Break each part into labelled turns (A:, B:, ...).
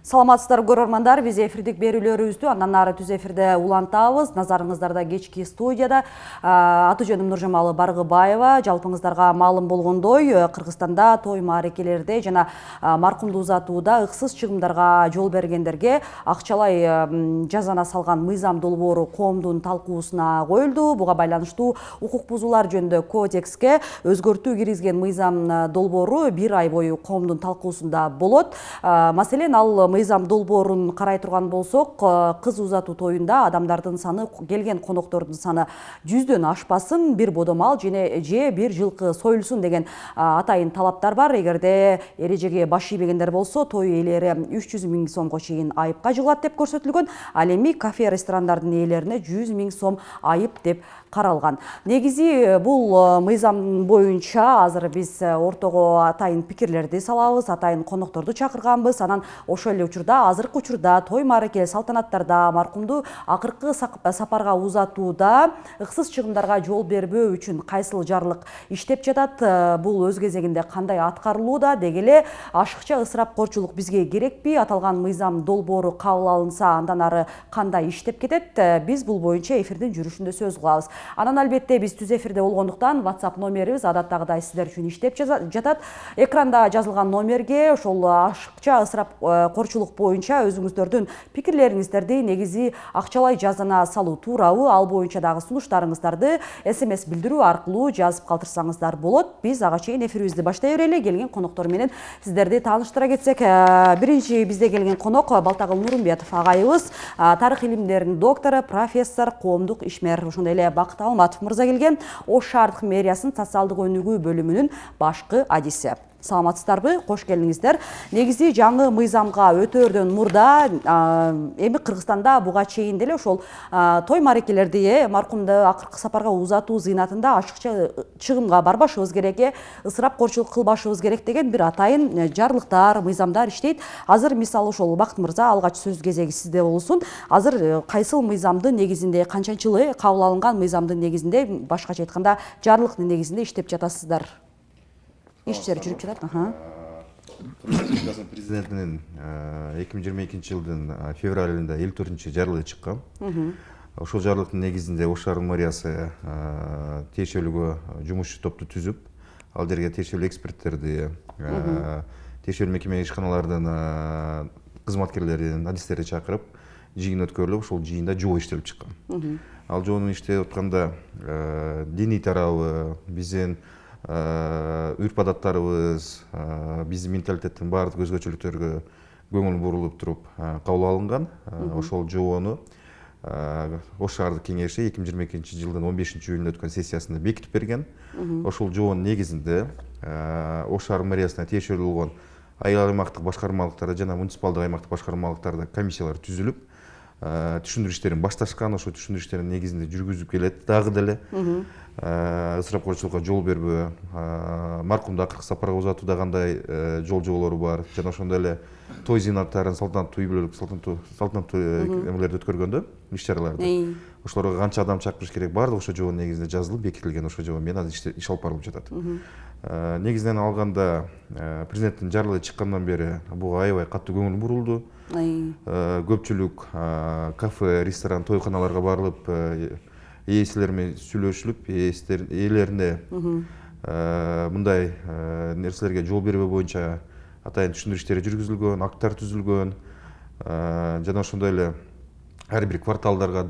A: Саламатсыздар көрөрмандар, биз эфирдик берүүлөрүбүздү андан ары түз эфирде улантабыз. Назарыңыздарда кечки студияда аты жөнүм Нуржамалы Баргыбаева. Жалпыңыздарга маалым болгондой, Кыргызстанда той маарекелерде жана маркумду узатууда ыксыз чыгымдарга жол бергендерге акчалай жазана салган мыйзам долбоору коомдун талкуусуна коюлду. Буга байланыштуу укук бузуулар жөнүндө кодекске өзгөртүү киргизген мыйзам долбоору 1 ай бою коомдун талкуусунда болот. Маселен, ал мыйзам долбоорун карай турган болсок, кыз узатуу тоюнда адамдардын саны, келген коноктордун саны 100дөн ашпасын, бир бодомал же бир жылкы союлсун деген атайын талаптар бар. Эгерде эрежеге баш ийбегендер болсо, той ээлери 300 000 сомго чейин айыпка жыгылат деп көрсөтүлгөн. Ал эми кафе ресторандардын ээлерине 100 000 сом айып деп каралган. Негизи бул мыйзам боюнча азыр биз ортого атайын пикирлерди салабыз, атайын конокторду чакырганбыз. Анан ошол эле учурда, азыркы учурда той мааракеле салтанаттарда маркумду акыркы сапарга узатууда ыксыз чыгымдарга жол бербөө үчүн кайсыл жарлык иштеп жатат, бул өз кезегинде кандай аткарылууда, деги эле ашыкча ысырапкорчулук бизге керекпи, аталган мыйзам долбоору кабыл алынса андан ары кандай иштеп кетет, биз бул боюнча эфирдин жүрүшүндө сөз кылабыз. Анан албетте биз түз эфирде болгондуктан WhatsApp номерибиз адаттагыдай сиздер үчүн иштеп жатат. Экранда жазылган номерге ошол ашыкча ысырапкорчулук боюнча өзүңүздөрдүн пикирлериңиздерди, негизи акчалай жазана салуу туурабы, ал боюнча дагы сунуштарыңыздарды SMS билдирүү аркылуу жазып калтырсаңыздар болот. Биз ага чейин эфирибизди баштай берели. Келген коноктор менен сиздерди тааныштыра кетсек, биринчи бизде келген конок Балтагыл Нурумбетов агайыбыз, тарых илимдеринин доктору, профессор, коомдук ишмер. Ошондой эле Бакыт Алматов мырза келген, Ош шаардык мэриясынын социалдык өнүгүү бөлүмүнүн башкы адиси. Саламатсыздарбы, кош келиңиздер. Негизи жаңы мыйзамга өтөөрдөн мурда эми Кыргызстанда буга чейин деле ошол той маарекелерди маркумду акыркы сапарга узатуу зыйнатында ашыкча чыгымга барбашыбыз керек, ысырапкорчулук кылбашыбыз керек деген бир атайын жарлыктар, мыйзамдар иштейт. Азыр мисалы ошол Бакыт мырза, алгач сөз кезеги сизде болсун. Азыр кайсыл мыйзамдын негизинде, канчанчылы кабыл алынган мыйзамдын негизинде, башкача айтканда жарлыктын негизинде иштеп жатасыздар? Иштер жүрүп жатат.
B: Кыргызстан президентинин 2022 жылдын февраль айында 54 жарлыгы чыккан. Ошол жарлыктын негизинде Ош шаарынын мэриясы тиешелүүгө жумушчу топту түзүп, ал жерге тиешелүү эксперттерди, тиешелүү мекеме ишканалардын кызматкерлерин, адистерди чакырып, жыйын өткөрүлүп, ошол жыйында жоо иштелип чыккан. Ал жоонун иштеп атканда диний тарабы, биздин үрп адаттарыбыз, биздин менталитеттин баардык өзгөчөлүктөргө көңүл бурулуп туруп кабыл алынган. Ошол жобону Ош шаардык кеңеши 2022 жылдын 15 июлунда өткөн сессиясында бекитип берген. Ошол жобонун негизинде Ош шаар мэриясына тиешелүү болгон айыл аймактык башкармалыктарда жана муниципалдык аймактык башкармалыктарда комиссиялар түзүлүп, түшүндүрүү иштерин башташкан. Ошол түшүндүрүү иштерин негизинде жүргүзүп келет дагы деле. Ысырапкорчулукка жол бербөө, маркумду акыркы сапарга узатууда кандай жол жоболору бар, жана ошондой эле той зыйнаттарын, салтанаттуу үй-бүлөлүк, салтанаттуу эмелерди өткөргөндө, иш-чараларды. Ошолорго канча адам чакырыш керек, баардыгы ошол жобонун негизинде жазылып, бекитилген. Ошол жобо менен азыр иш алып барылып жатат. Негизинен алганда, президенттин жарлыгы чыккандан бери буга аябай катуу көңүл бурулду. Көпчүлүк кафе, ресторан, тойканаларга барылып, ээсилер менен сүйлөшүлүп, ээлерине мындай нерселерге жол бербөө боюнча атайын түшүндүрүү иштери жүргүзүлгөн, акттар түзүлгөн, жана ошондой эле ар бир кварталдарга,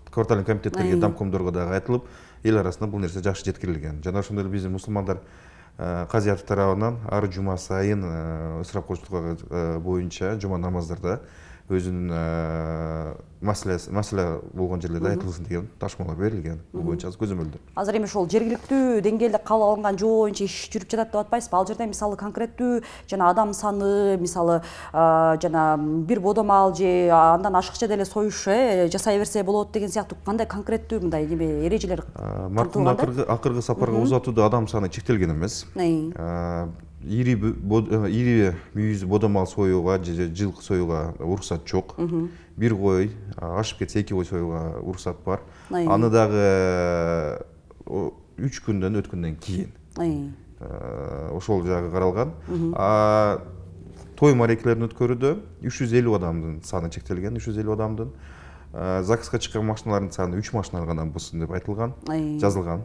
B: кварталдык комитеттерге, домкомдорго дагы айтылып, эл арасында бул нерсе жакшы жеткирилген. Жана ошондой эле биздин мусулмандар казиаты тарабынан ар жума сайын ысырапкорчулук боюнча жума намаздарда өзүнүн маселе болгон жерлерде айтылсын деген ташмалар берилген. Бул боюнча көзөмөлдө.
A: Азыр эми ошол жергиликтүү деңгээлде кабыл алынган жобо боюнча иш жүрүп жатат деп атпайсызбы? Ал жерде мисалы конкреттүү жана адам саны, мисалы жана бир бодомал же андан ашыкча деле союш жасай берсе болот деген сыяктуу кандай конкреттүү мындай неме эрежелер
B: маркумду акыркы сапарга узатууда адам саны чектелген эмес. Ири мүйүз бодомал союуга же жылкы союуга уруксат жок. Бир кой ашып кетсе 2 кой союуга уруксат бар. Аны дагы 3 күндөн өткөндөн кийин ошол жагы каралган. той марекелерин өткөрүүдө 350 адамдын саны чектелген, 350 адамдын. ЗАГСка чыккан машиналардын саны 3 машина гана болсун деп айтылган, жазылган.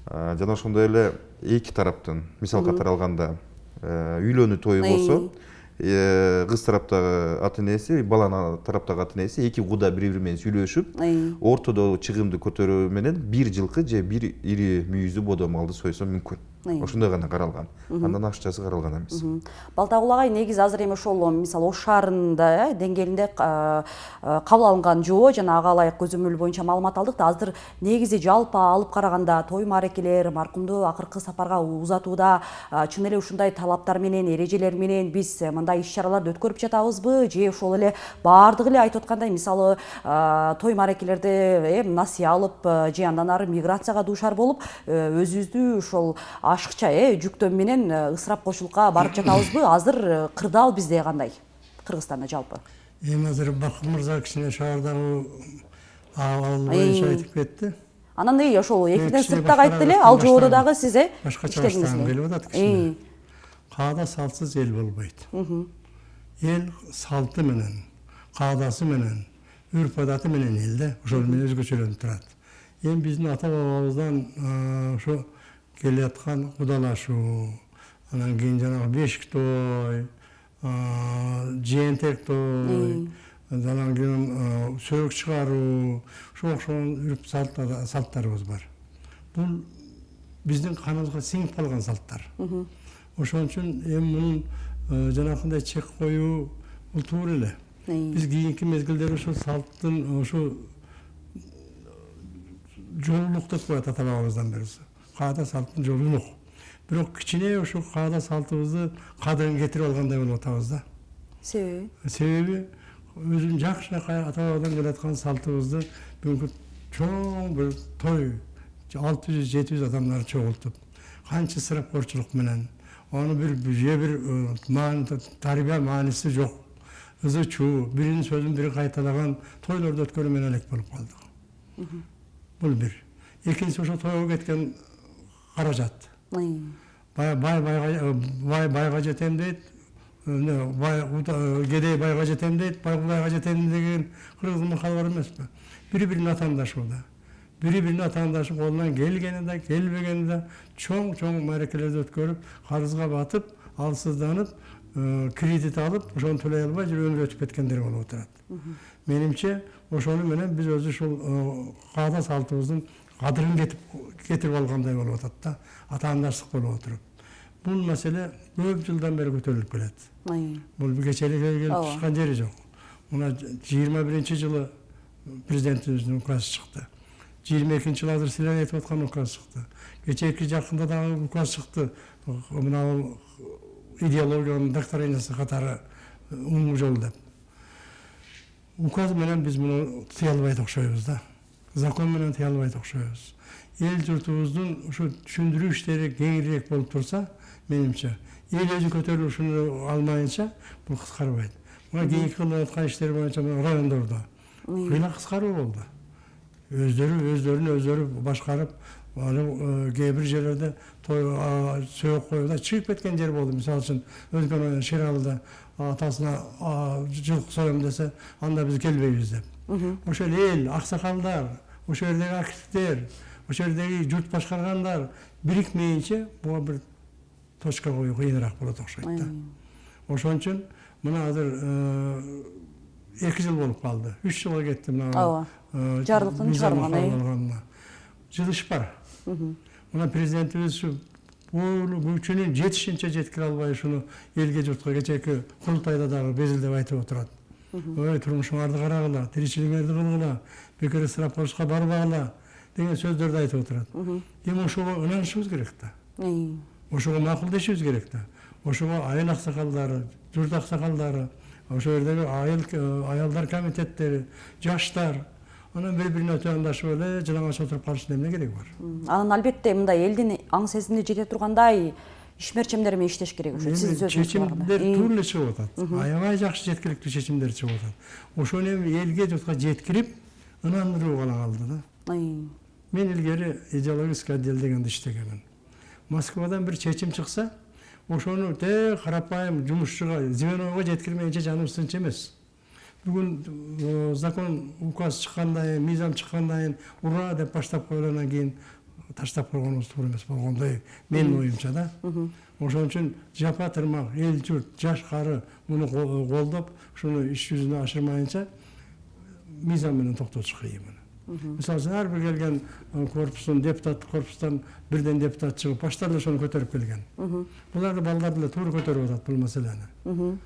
B: Жана ошондой эле эки тараптын, мисал катары алганда, үйлөнүү тою болсо, кыз тараптагы ата энеси, баланын тараптагы ата энеси эки куда бири-бири менен сүйлөшүп, ортодо чыгымды көтөрүү менен бир жылкы же бир ири мүйүздүү бодо малды сойсо мүмкүн. Ошондой гана каралган. Андан акчасы каралган эмес.
A: Балтагул агай, негизи азыр эми ошол мисалы Ош шаарында деңгээлинде кабыл алынган жоо жана ага ылайык көзөмөл боюнча маалымат алдык да, азыр негизи жалпы алып караганда той маарекелер маркумду акыркы сапарга узатууда чын эле ушундай талаптар менен, эрежелер менен биз мындай иш-чараларды өткөрүп жатабызбы, же ошол эле баардыгы эле айтып аткандай, мисалы той маарекелерде насыя алып же андан ары миграцияга дуушар болуп, өзүбүздү ошол ашыкча жүктөн менен ысырап кошулукка барып жатабызбы? Азыр кырдаал бизде кандай? Кыргызстанда жалпы.
C: Эми азыр Бакыр мырза кичине шаардагы абал боюнча айтып кетти.
A: Анан ошол эфирден сырттагы айтты эле, ал жоодо дагы сиз
C: башкача баштагым келип атат кичине. Каада салтсыз эл болбойт. Эл салты менен, каадасы менен, үрп адаты менен элде ошол менен өзгөчөлөнүп турат. Эми биздин ата бабабыздан ошо келе аткан кудалашуу, анан кийин жанагы бешик той, жээнтек той, анан кийин сөөк чыгаруу, ошо окшогон үрп салттарыбыз бар. Бул биздин каныбызга сиңип калган салттар. Ошон үчүн эми мунун жанакындай чек коюу бул туура эле. Биз кийинки мезгилдер ошо салттын ошо жолулук деп коет ата бабабыздан бери. Каада салттын жолулук. Бирок кичине ошо каада салтыбызды кадырын кетирип алгандай болуп атабыз да. Себеби өзүн жакшы ата бабадан келаткан салтыбызды бүгүнкү чоң бир той 600-700 адамдар чогултуп, канча ысырапкорчулук менен, аны бир тарбия мааниси жок, ызы чуу, биринин сөзүн бири кайталаган тойлорду өткөрүү менен элек болуп калдык. Бул бир. Экинчиси ошо тойго кеткен каражат. Бай байга жетем дейт, кедей байга жетем дейт, бай кудайга жетем деген кыргыздын макалы бар эмеспи? Бири-бирин атаандашууда. Бири-бирин атаандашып, колунан келгени да, келбегени да чоң маарекелерди өткөрүп, карызга батып, алсызданып, кредит алып, ошону төлөй албай жүрүп өмүр өтүп кеткендер болуп отурат. Менимче, ошону менен биз өзү ушул каада салтыбыздын кадырын кетирип алгандай болуп атат да, атаандаштык болуп отуруп. Бул маселе көп жылдан бери көтөрүлүп келет. Бул кечеэле келип чыккан жери жок. Мына 21-жылы президентибиздин указы чыкты. 22-жылы азыр силер айтып аткан указ чыкты. Кечээки жакында дагы указ чыкты. Мына идеологиянын доктринасы катары оң жол деп. Указ менен биз муну тыя албайт окшойбуз да. Закон менен тыя албайт окшойбуз. Эл журтубуздун ушу түшүндүрүү иштери кеңирээк болуп турса, менимче, эл өзү көтөрүлүшүнө алмайынча бул кыскарбайт. Мына кийинки кылып аткан иштер боюнча райондордо кыйла кыскаруу болду. Өздөрүн башкарып, кээ бир жерлерде сөөк коюуда чыгып кеткен жер болду. Мисалы үчүн, Өзгөн Шералыда атасына жылкы соем десе, анда биз келбейбиз деп. Ошол эл, аксакалдар, ошол жердеги активдер, ошол жердеги журт башкаргандар бирикмейинче буга бир точка коюу кыйыныраак болот окшойт да. Ошон үчүн мына азыр 2 жыл болуп калды. 3 жылга кетти мына
A: жарлыктын чыгарганына.
C: Жылыш бар. Мына президентибиз бул күчүнүн жетишинче жеткире албай ушуну элге журтка кечээки курултайда дагы безилдеп айтып отурат. Ой, турмушуңарды карагыла, тиричилиңерди кылгыла, бекер ысырап кылышка барбагыла деген сөздөрдү айтып отурат. Эми ошого ынанышыбыз керек да. Ошого макулдашыбыз керек да. Ошого айыл аксакалдары, журт аксакалдары, ошол жердеги аялдар комитеттери, жаштар, анан бири-бирине өтөндашып эле жалаңач отуруп калыштын эмне кереги бар?
A: Анан албетте мындай элдин аң сезимине жете тургандай ишмерчемдер менен иштеш керек ошо. Сиздин сөзүңүз
C: чечимдер туура эле чыгып атат. Аябай жакшы жеткиликтүү чечимдер чыгып атат. Ошону эми элге журтка жеткирип, ынандыруу калды да. Мен илгери идеологический отдел дегенде иштегенмин. Москвадан бир чечим чыкса, ошону те карапайым жумушчуга звеного жеткирмейинче жаныбыз тынч эмес. Бүгүн закон указ чыккандан кийин, мыйзам чыккандан кийин ура деп баштап койгондон кийин таштап койгонубуз туура эмес болгондой менин оюмча да. Ошон үчүн жапа тырмак эл журт, жаш кары муну колдоп, ушуну иш жүзүнө ашырмайынча мыйзам менен токтотуш кыйын. Мисалы үчүн ар бир келген корпустун, депутаттык корпустан бирден депутат чыгып, баштар эле ошону көтөрүп келген. Буларды балдар деле туура көтөрүп атат бул маселени.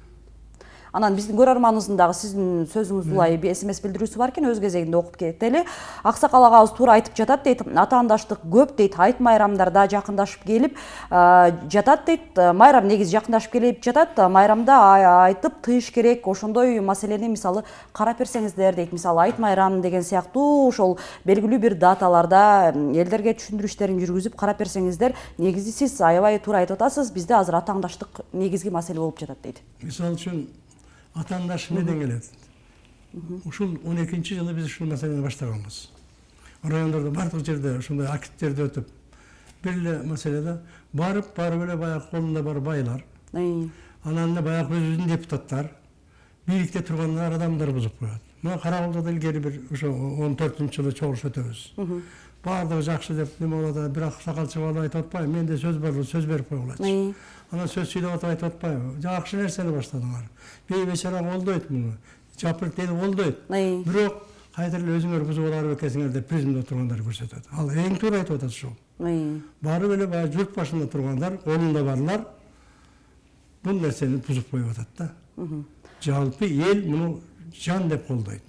A: Анан биздин көрөрманыбыздын дагы сиздин сөзүңүз улай СМС билдирүүсү бар экен, өз кезегинде окуп кетели. Аксакал агабыз туура айтып жатат дейт, атаандаштык көп дейт, айт майрамдарда жакындашып келип жатат дейт. Майрам негизи жакындашып келип жатат, майрамда айтып тыйыш керек, ошондой маселени мисалы карап берсеңиздер дейт. Мисалы айт майрам деген сыяктуу ошол белгилүү бир даталарда элдерге түшүндүрүү иштерин жүргүзүп карап берсеңиздер, негизи сиз аябай туура айтып атасыз, бизде азыр атаандаштык негизги маселе болуп жатат дейт.
C: Мисалы үчүн атаандаш неден келет? Ушул 12-жылы биз ушул маселени баштаганбыз. Райондордо бардык жерде ушундай активдерди өтүп, бир эле маселеде барып эле баягы колунда бар байлар, анан эле баягы өзүбүздүн депутаттар, бийликте турган адамдар бузуп коет. Мына Каракалда илгери бир ошо 14-жылы чогулуш өтөбүз. Бардыгы жакшы деп неме болот, бир аксакал чыгып алып айтып атпайбы, менде сөз бар, сөз берип койгулачы. Анан сөз сүйлөп атып айтып атпайбы, жакшы нерсени баштадыңар. Бейбечара колдойт муну, жапырт эл колдойт. Бирок кайтыр эле өзүңөр бузуп алар экенсиңер деп призмде тургандар көрсөтөт. Ал эң туура айтып атат ушул. Барып эле баягы журт башында тургандар, колунда барлар бул нерсени бузуп коюп атат да. Жалпы эл муну жан деп колдойт.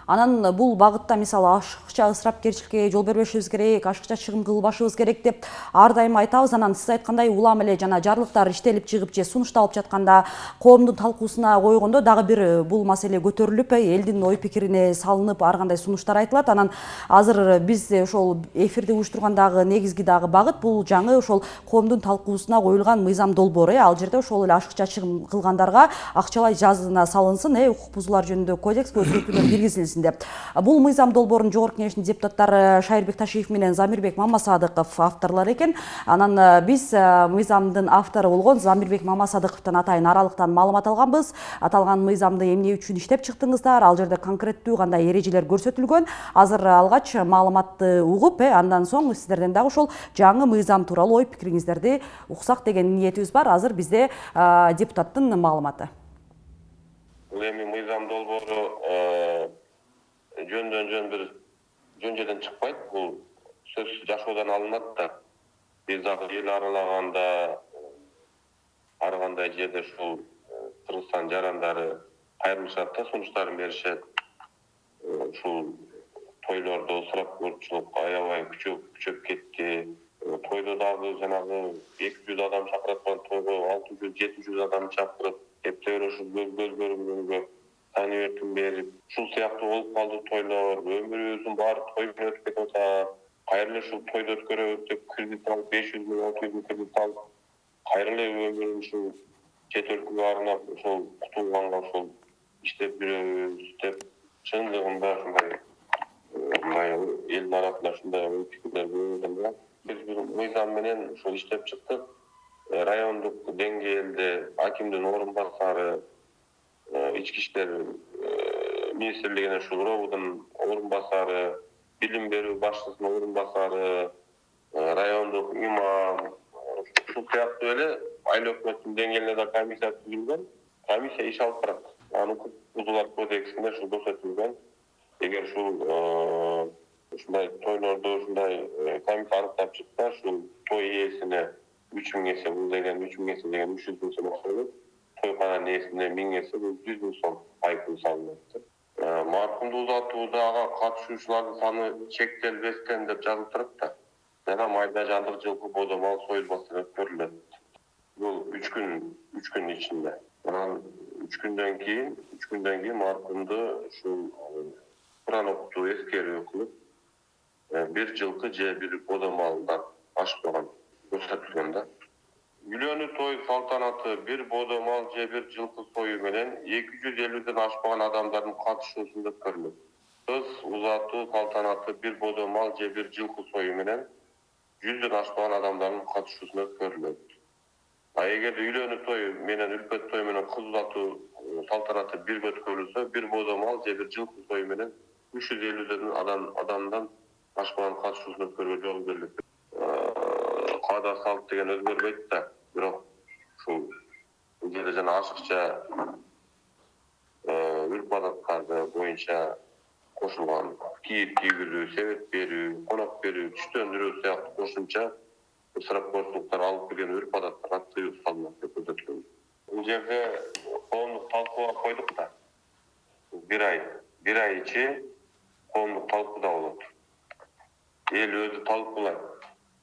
A: Анан бул багытта мисалы ашыкча ысырапкерчиликке жол бербешибиз керек, ашыкча чыгым кылбашыбыз керек деп ар дайым айтабыз. Анан сиз айткандай улам эле жана жарлыктар иштелип чыгып же сунушталып жатканда коомдун талкуусуна койгондо дагы бир бул маселе көтөрүлүп, элдин ой пикирине салынып ар кандай сунуштар айтылат. Анан азыр биз ошол эфирди уюштургандагы негизги дагы багыт бул жаңы ошол коомдун талкуусуна коюлган мыйзам долбоору. Ал жерде ошол эле ашыкча чыгым кылгандарга акчалай жазына салынсын, укук бузуулар жөнүндө кодекске өзгөртүүлөр киргизилсин деп. Бул мыйзам долбоорун жогорку кеңештин депутаттары Шайырбек Ташиев менен Замирбек Мамасадыков авторлор экен. Анан биз мыйзамдын автору болгон Замирбек Мамасадыковдон атайын аралыктан маалымат алганбыз. Аталган мыйзамды эмне үчүн иштеп чыктыңыздар? Ал жерде конкреттүү кандай эрежелер көрсөтүлгөн? Азыр алгач маалыматты угуп, андан соң сиздерден дагы ошол жаңы мыйзам тууралуу ой пикириңиздерди уксак деген ниетибиз бар. Азыр бизде депутаттын маалыматы.
D: Эми мыйзам долбоору жөндөн жөн бир жөн жерден чыкпайт. Бул сөз жашоодан алынат да. Биз дагы эл аралаганда ар кандай жерде ушул Кыргызстан жарандары кайрылышат да, сунуштарын беришет. Ушул тойлордо ысырапкөрчүлүк аябай күчөп кетти. Тойдо дагы жанагы 200 адам чакырткан тойго 600-700 адам чакырып, эптебир ушул көз-көрүнгөнгө тани эркин берип, ушул сыяктуу болуп калды тойлор. Өмүрүбүздүн баары той менен өтүп кетип атат. Кайра эле ушул тойду өткөрөбүз деп кредит алып 500 миң, 600 миң кредит алып, кайра эле өмүрүн ушул чет өлкөгө арнап, ошол кутулганга ошол иштеп жүрөбүз деп чындыгында ушундай элдин арасында ушундай ой пикирлер болуп атат. Биз бир мыйзам менен ушул иштеп чыктык. Райондук деңгээлде акимдин орун басары, ички иштер министрлигинин ушул робудун орун басары, билим берүү башчысынын орун басары, райондук имам, ушул сыяктуу эле айыл өкмөттүн деңгээлинде да комиссия түзүлгөн. Комиссия иш алып барат. Анын укук бузуулар кодексинде ушул көрсөтүлгөн. Эгер ушул ушундай тойлордо ушундай комиссия аныктап чыкса, ушул той ээсине 3000 есе, бул деген 3000 есе деген 300 миң сом акча. Тойкананын ээсине 1000 есе, бул 100 миң сом айыппул салынат. Маркумду узатуудага катышуучулардын саны чектелбестен деп жазылып турат да. Жана майда жандык жылкы бодо мал союлбастан өткөрүлөт. Бул 3 күн ичинде. Анан 3 күндөн кийин маркумду ушул Куран окутуу эскерүү кылып, бир жылкы же бир бодо малдан ашпаган көрсөтүлгөн да. Үйлөнүү той салтанаты бир бодо мал же бир жылкы сою менен 250ден ашпаган адамдардын катышуусунда өткөрүлөт. Кыз узатуу салтанаты бир бодо мал же бир жылкы сою менен 100ден ашпаган адамдардын катышуусунда өткөрүлөт. эгерде үйлөнүү тою менен үлпөт той менен кыз uzatуу салтанаты бирге өткөрүлсө, бир боодо мал же бир жылкы тою менен 350 адамдан башкалардын катышуусун өткөрүүгө жол берилет. Каада салт деген өзгөрбөйт да, бирок ушул жерде жана ашыкча үрп адаттарды боюнча кошулган кийип кийгизүү, себет берүү, конок берүү, түштөндүрүү сыяктуу кошумча ысырапкорчулуктар алып келген үрп адаттарга тыюу салынат деп көрсөтүлгөн. Бул жерде коомдук талкууга койдук да. Бир ай ичи коомдук талкууда болот. Эл өзү талкуулайт.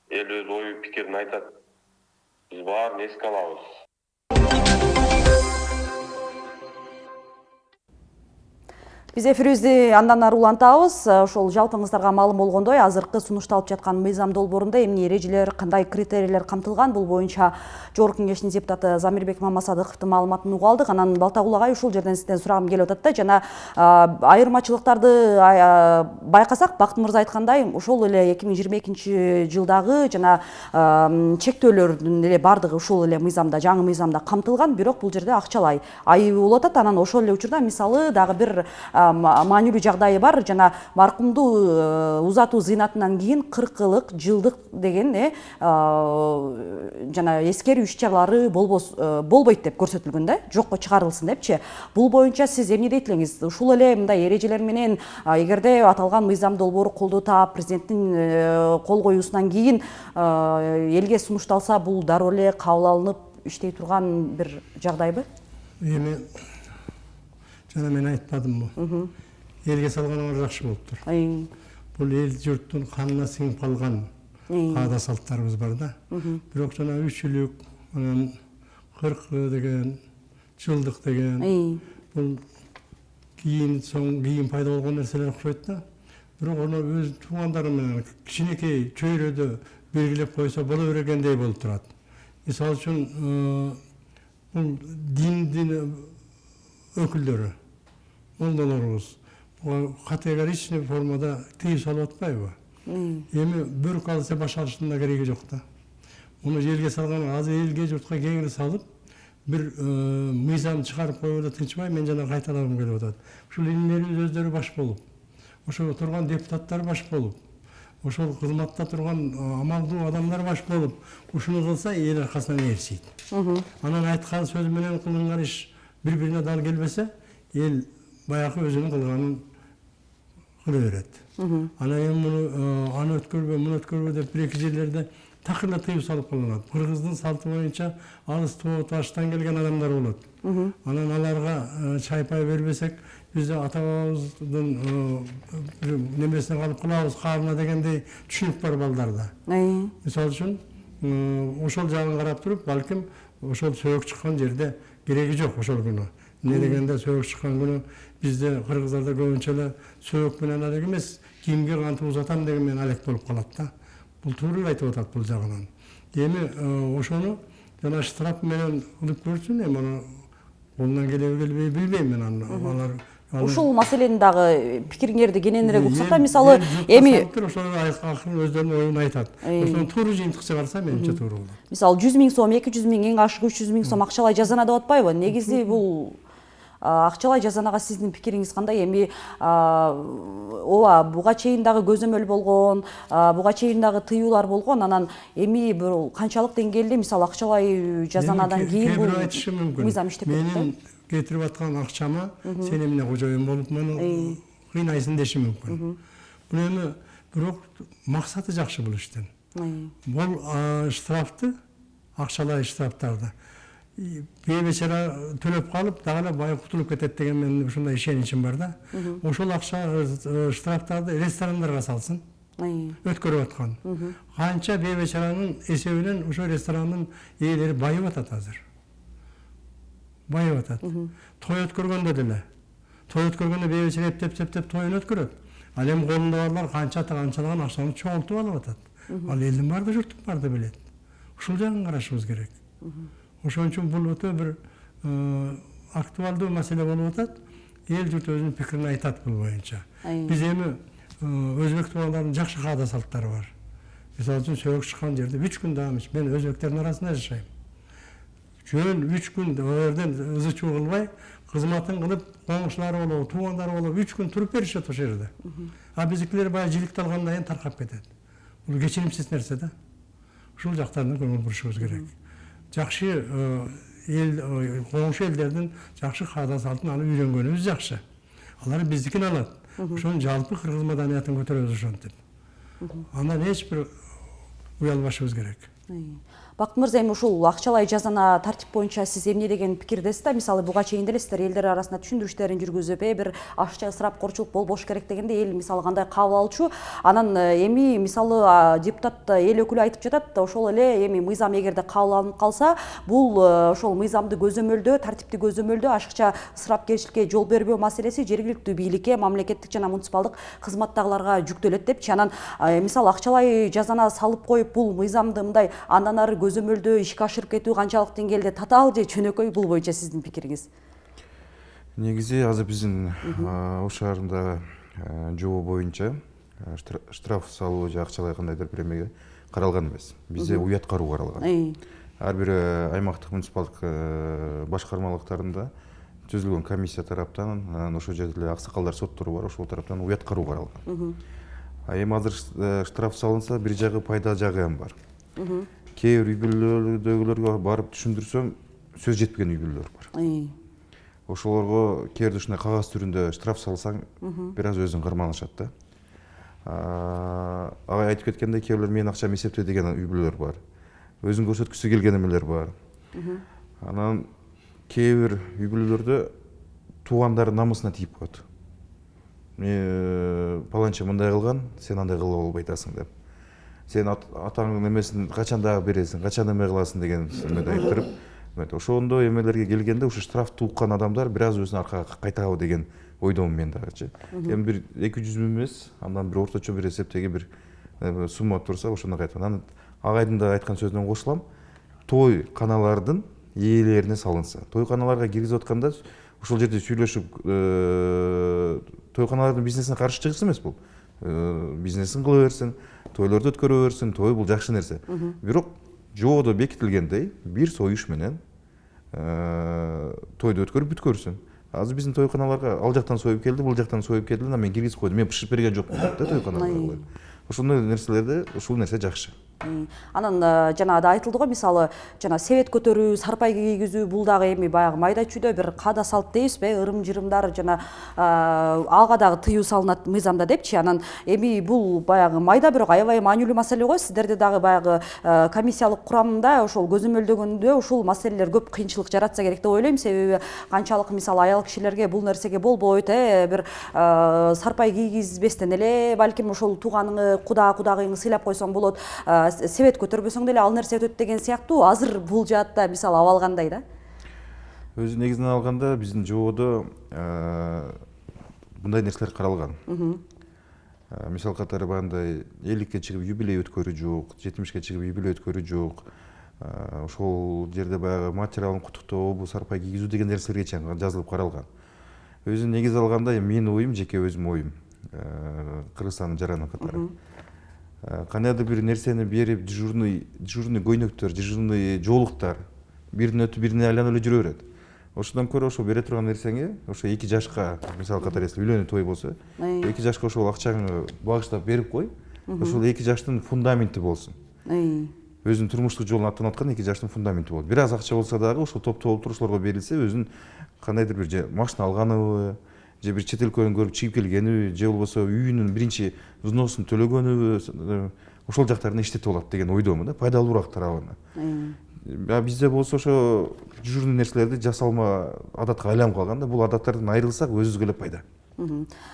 D: Эл өз ою пикирин айтат. Биз баарын эске алабыз.
A: Биз эфирибизди андан ары улантабыз. Ошол жалпыңыздарга маалым болгондой, азыркы сунушталып жаткан мыйзам долбоорунда эмне эрежелер, кандай критерийлер камтылган, бул боюнча Жогорку Кеңештин депутаты Замирбек Мамасадыковдун маалыматын угуп алдык. Анан Балтагул агай, ушул жерден сизден сурагым келип атат да, жана айырмачылыктарды байкасак, Бакыт мырза айткандай, ошол эле 2022 жылдагы жана чектөөлөрдүн эле бардыгы ушул эле мыйзамда, жаңы мыйзамда камтылган, бирок бул жерде акчалай айыбы болуп атат. Анан ошол эле учурда мисалы дагы бир маанилүү жагдайы бар, жана маркумду узатуу зыйнатынан кийин 40 жылдык деген жана эскерүү иш-чаралары болбойт деп көрсөтүлгөн да, жокко чыгарылсын депчи. Бул боюнча сиз эмне дейт элеңиз? Ушул эле мындай эрежелер менен эгерде аталган мыйзам долбоору колдоо таап, президенттин кол коюусунан кийин элге сунушталса, бул дароо эле кабыл алынып иштей турган бир жагдайбы?
C: Эми жана мен айтпадымбы? Элге салганыңар жакшы болуптур. Бул эл журттун канына сиңип калган каада салттарыбыз бар да. Бирок жана 3 жылдык, анан 40 деген, жылдык деген, бул кийин пайда болгон нерселер окшойт да. Бирок аны өз туугандары менен кичинекей чөйрөдө белгилеп койсо боло бергендей болуп турат. Мисалы үчүн бул диндин өкүлдөрү, молдолорубуз категоричный формада тыюу салып атпайбы? Эми бөрк алса баш алыштын да кереги жок да. Муну элге салган, азыр элге журтка кеңири салып, бир мыйзам чыгарып койгондо тынчыбай, мен жана кайталагым келип атат. Ушул элдерибиз өздөрү баш болуп, ошол турган депутаттар баш болуп, ошол кызматта турган амалдуу адамдар баш болуп, ушуну кылса эл аркасынан ээрчийт. Анан айткан сөз менен кылынган иш бири-бирине дал келбесе, эл баягы өзүнүн кылганын кыла берет. Анан эми муну аны өткөрбө, муну өткөрбө деп бир-эки жерлерде такырла тыюу салып калынат. Кыргыздын салты боюнча алыс тоо таштан келген адамдар болот. Анан аларга чайпай бербесек, биз ата бабабыздын немесине калып калабыз, каарына дегендей түшүнүк бар балдарда. Мисалы үчүн ошол жагын карап туруп, балким ошол сөөк чыккан жерде кереги жок ошол күнү. Не дегенде сөөк чыккан күнү бизде кыргыздарда көбүнчө эле сөөк менен алек эмес, кийимге кантип узатам деген менен алек болуп калат да. Бул туура айтып атат бул жагынан. Эми ошону жана штраф менен кылып көрсүн, эми аны колунан келбей билбейм мен аны.
A: Ушул маселени дагы пикириңерди кененирээк уксак да, мисалы эми
C: ошол акырын өздөрүнүн оюн айтат. Ошону туура жыйынтык чыгарса менимче туура болот.
A: Мисалы 100 000 сом, 200 000, эң ашыгы 300 000 сом акчалай жазана деп атпайбы? Негизи бул акчалай жазанага сиздин пикириңиз кандай? Эми ооба, буга чейин дагы көзөмөл болгон, буга чейин дагы тыюулар болгон, анан эми бул канчалык деңгээлде мисалы акчалай жазанадан кийин бул мыйзам иштеп кетти?
C: Менин кетирип аткан акчама сен эмне кожоюн болуп мени кыйнайсың деши мүмкүн. Бул эми бирок максаты жакшы бул иштин. Бул штрафты, акчалай штрафтарды бейбечара төлөп калып, дагы эле бай кутулуп кетет деген менин ушундай ишеничим бар да. Ошол акча штрафтарды ресторандарга салсын. Өткөрүп аткан. Канча бейбечаранын эсебинен ошол ресторандын ээлери байып атат азыр. Байып атат. Той өткөргөндө деле. Той өткөргөндө бейбечара эптеп тоюн өткөрөт. Ал эми колунда барлар канчалаган акчаны чоңултуп алып атат. Ал элдин баарды, журттун баарды билет. Ушул жагын карашыбыз керек. Ошон үчүн бул өтө бир актуалдуу маселе болуп атат. Эл журт өзүнүн пикирин айтат бул боюнча. Биз эми өзбек туугандардын жакшы каада салттары бар. Мисалы үчүн сөөк чыккан жерде 3 күн даам ич. Мен өзбектердин арасында жашайм. жөн 3 күн өрден ызы чуу кылбай кызматын кылып коңшулары болобу туугандары болобу 3 күн туруп беришет ошол жерде. А биздикилер баягы жиликти алгандан кийин таркап кетет. Бул кечиримсиз нерсе да. Ушул жактарына көңүл бурушубуз керек. Жакшы эл коңшу элдердин жакшы каада салтын алып үйрөнгөнүбүз жакшы. Алар биздикин алат. Ошонун жалпы кыргыз маданиятын көтөрөбүз ошентип. Андан эч бир уялбашыбыз керек.
A: Бакыт мырза, эми ушул акчалай жазана тартип боюнча сиз эмне деген пикирдесиз да? Мисалы буга чейин деле сиздер элдер арасында түшүндүрүштөрүн жүргүзүп, бир акча ысырапкорчулук болбош керек дегенде эл мисалы кандай кабыл алчу? Анан эми мисалы депутат эл өкүлү айтып жатат, ошол эле эми мыйзам эгерде кабыл алынып калса, бул ошол мыйзамды көзөмөлдөө, тартипти көзөмөлдөө, ашыкча ысырапкерчиликке жол бербөө маселеси жергиликтүү бийликке, мамлекеттик жана муниципалдык кызматтагыларга жүктөлөт депчи. Анан мисалы акчалай жазана салып коюп, бул мыйзамды мындай андан ары көзөмөлдөө ишке ашырып кетүү канчалык деңгээлде татаал же чөнөкөй, бул боюнча сиздин пикириңиз?
B: Негизи азыр биздин Ош шаарында жобо боюнча штраф салуу же акчалай кандайдыр бир эмеге каралган эмес. Бизде уят кароо каралган. Ар бир аймактык муниципалдык башкармалыктарында түзүлгөн комиссия тараптан, ошол жерде эле аксакалдар соттор бар, ошол тараптан уят кароо каралган. Эми азыр штраф салынса, бир жагы пайда жагы бар. Кээ бир үй бүлөлөрдөгүлөргө барып түшүндүрсөм, сөз жетпеген үй бүлөлөр бар. Ошолорго кээ бирде ушундай кагаз түрүндө штраф салсаң, бир аз өзүн карманышат да. Ага айтып кеткендей, кээ бирлер менин акчам эсепте деген үй бүлөлөр бар. Өзүн көрсөткүсү келген эмелер бар. Анан кээ бир үй бүлөлөрдө туугандардын намысына тийип коет. Паланча мындай кылган, сен андай кылып албай атасың деп. Сен атаңдын эмесин качан дагы бересиң, качан эме кыласың деген эмеде айттырып, ошондой эмелерге келгенде ушу штрафты уккан адамдар бир аз өзүн аркага кайтабы деген ойдомун мен дагычы. Эми бир 200 миң эмес, андан бир орточо бир эсептеги бир сумма турса, ошондо кайтат. Анан агайдын да айткан сөзүнөн кошулам. Той каналардын ээлерине салынса, той каналарга киргизип атканда ошол жерде сүйлөшүп, той каналардын бизнесине каршы чыгыш эмес бул. Бизнесин кыла берсин, тойлорду өткөрө берсин, той бул жакшы нерсе. Бирок жободо бекитилгендей, бир союш менен тойду өткөрүп бүткөрсүн. Азыр биздин той каналарга ал жактан союп келди, бул жактан союп келди, мен киргизип койдум, мен бышырып берген жокмун да той каналарга. Ошондой нерселерде ушул нерсе жакшы.
A: Анан жанагыда айтылды го, мисалы жана себет көтөрүү, сарпай кийгизүү, бул дагы эми баягы майда чүйдө бир каада салт дейбизби, ырым-жырымдар жана ага дагы тыюу салынат мыйзамда депчи. Анан эми бул баягы майда, бирок аябай маанилүү маселе го. Сиздерде дагы баягы комиссиялык курамында ошол көзөмөлдөгөндө ушул маселелер көп кыйынчылык жаратса керек деп ойлойм. Себеби канчалык мисалы аял кишилерге бул нерсеге болбойт, бир сарпай кийгизбестен эле балким ошол тууганыңы, кудагыйыңы сыйлап койсоң болот, себет көтөрбөсөң деле ал нерсе өтөт деген сыяктуу. Азыр бул жаатта мисалы абал кандай да?
B: Өзү негизинен алганда биздин жободо мындай нерселер каралган. Мисал катары баягындай 50-ке чыгып юбилей өткөрүү жок, 70-ке чыгып юбилей өткөрүү жок. Ошол жерде баягы материалын куттуктоо, сарпай кийгизүү деген нерселерге чейин жазылып каралган. Өзү негиз алганда менин оюм, жеке өзүм оюм. Кыргызстандын жараны катары. Кандайдыр бир нерсени берип, дежурный көйнөктөр, дежурный жоолуктар биринен өтүп бирине айланып эле жүрө берет. Ошондон көрө ошо бере турган нерсеңи, ошо 2 жашка, мисалы катары үйлөнүү той болсо, 2 жашка ошол акчаңы багыштап берип кой. Ошол 2 жаштын фундаменти болсун. Өзүнүн турмуштук жолун аттанып аткан 2 жаштын фундаменти болот. Бир аз акча болсо дагы ошол топто болуп турушуларга берилсе, өзүн кандайдыр бир машина алганыбы, же бир чет өлкөнүн көрүп чыгып келгенби, же болбосо үйүнүн биринчи взносун төлөгөнүбү, ошол жактарына иштетип алат деген ойдомун да, пайдалуураак тарабына. Бизде болсо ошо жүрүн нерселерди жасалма адатка айланып калган да, бул адаттардан айрылсак өзүбүзгө эле пайда.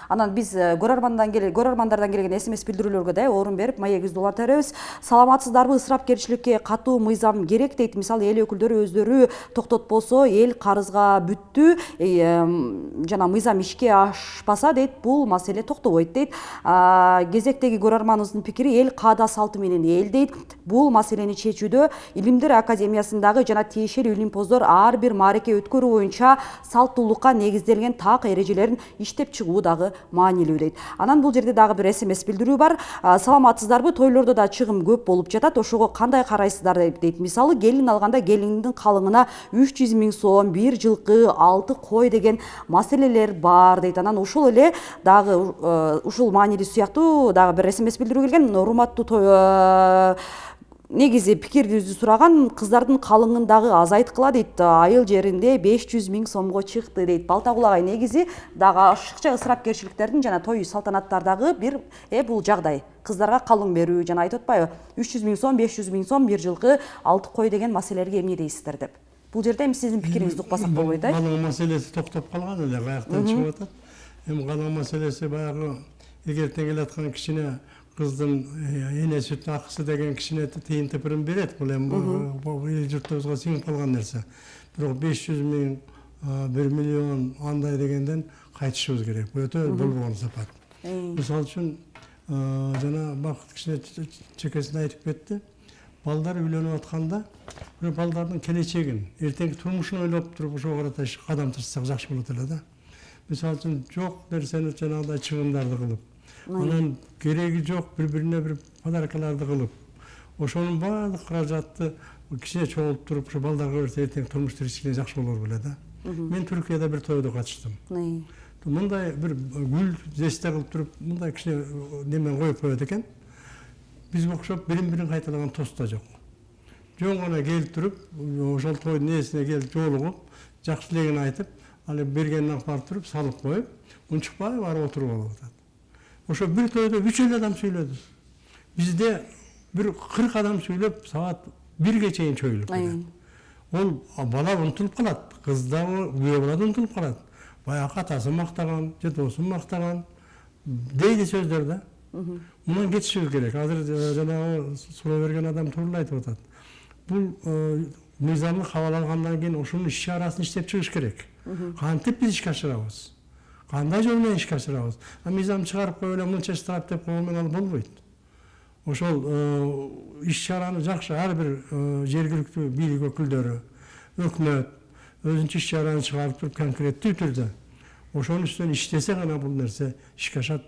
A: Анан биз көрөрмандардан келген СМС билдирүүлөргө да орун берип маегибизди уланта беребиз. Саламатсыздарбы, ысырапкерчиликке катуу мыйзам керек дейт. Мисалы эл өкүлдөрү өздөрү токтотпосо, эл карызга бүттү, жана мыйзам ишке ашпаса дейт, бул маселе токтобойт дейт. Кезектеги көрөрманыбыздын пикири эл каада салты менен эл дейт. Бул маселени чечүүдө Илимдер академиясындагы жана тиешелүү илимпоздор ар бир маареке өткөрүү боюнча салттуулукка негизделген так эрежелерин иштеп иштеп чыгуу дагы маанилүү дейт. Анан бул жерде дагы бир СМС билдирүү бар. Саламатсыздарбы? Тойлордо да чыгым көп болуп жатат. Ошого кандай карайсыздар дейт. Мисалы келин алганда келиндин калыңына 300 000 сом, бир жылкы, 6 кой деген маселелер бар дейт. Анан ошол эле дагы ушул маанилүү сыяктуу дагы бир СМС билдирүү келген. Урматтуу негизи пикириңизди сураган, кыздардын калыңын дагы азайткыла дейт. Айыл жеринде 500 000 сомго чыкты дейт. Балтагул агай, негизи дагы ашыкча ысырапкерчиликтердин жана той салтанаттардагы бир бул жагдай. Кыздарга калың берүү жана айтып атпайбы? 300 000 сом, 500 000 сом, бир жылкы, 6 кой деген маселелерге эмне дейсиздер деп. Бул жерде эми сиздин пикириңизди укпасак болбойт, э?
C: Калың маселеси токтоп калган эле, каяктан чыгып атат. Эми калың маселеси баягы эгертен келаткан кичине кыздын эне сүт акысы деген кичине тыйын тыпырын берет. Бул эми эл журтубузга сиңип калган нерсе. Бирок 500 000, 1 миллион андай дегенден кайтышыбыз керек. Бул өтө болбогон сапат. Мисалы үчүн жана Бакыт кичине чекесинде айтып кетти. Балдар үйлөнүп атканда бир балдардын келечегин, эртеңки турмушун ойлоп туруп ошого карата кадам ташсак жакшы болот эле да. Мисалы үчүн жок нерсени жанагындай чыгымдарды кылып, анан кереги жок бири-бирине бир подаркаларды кылып, ошонун баардык каражатты кичине чогултуп туруп ушу балдарга берсе эртең турмуш тиричилиги жакшы болор беле да. Мен Түркияда бир тойдо катыштым. Мындай бир гүл жесте кылып туруп, мындай кичине немен коюп коет экен. Бизге окшоп бирин-бирин кайталаган тост да жок. Жөн гана келип туруп, ошол тойдун ээсине келип жолугуп, жакшы элегин айтып, аны бергенин алып барып туруп, салып коюп, унчукпай барып отуруп алып атат. Ошо бир тойдо 3 адам сүйлөдү. Бизде бир 40 адам сүйлөп, саат 1ге чейин чөйүлүп кетет. Ол бала унутулуп калат, кыз дагы күйөө бала унутулуп калат. Баягы атасын мактаган, же досун мактаган дейди сөздөр да. Мунан кетишибиз керек. Азыр жанагы суроо берген адам туура айтып атат. Бул мыйзамды кабыл алгандан кийин ошонун иш чарасын иштеп чыгыш керек. Кантип биз ишке ашырабыз? Кандай жол менен ишке ашырабыз? Мыйзам чыгарып коюп эле мынча штраф деп койгон менен болбойт. Ошол иш чараны жакшы ар бир жергиликтүү бийлик өкүлдөрү, өкмөт өзүнчө иш чараны чыгарып туруп конкреттүү түрдө ошонун үстүнөн иштесе гана бул нерсе ишке ашат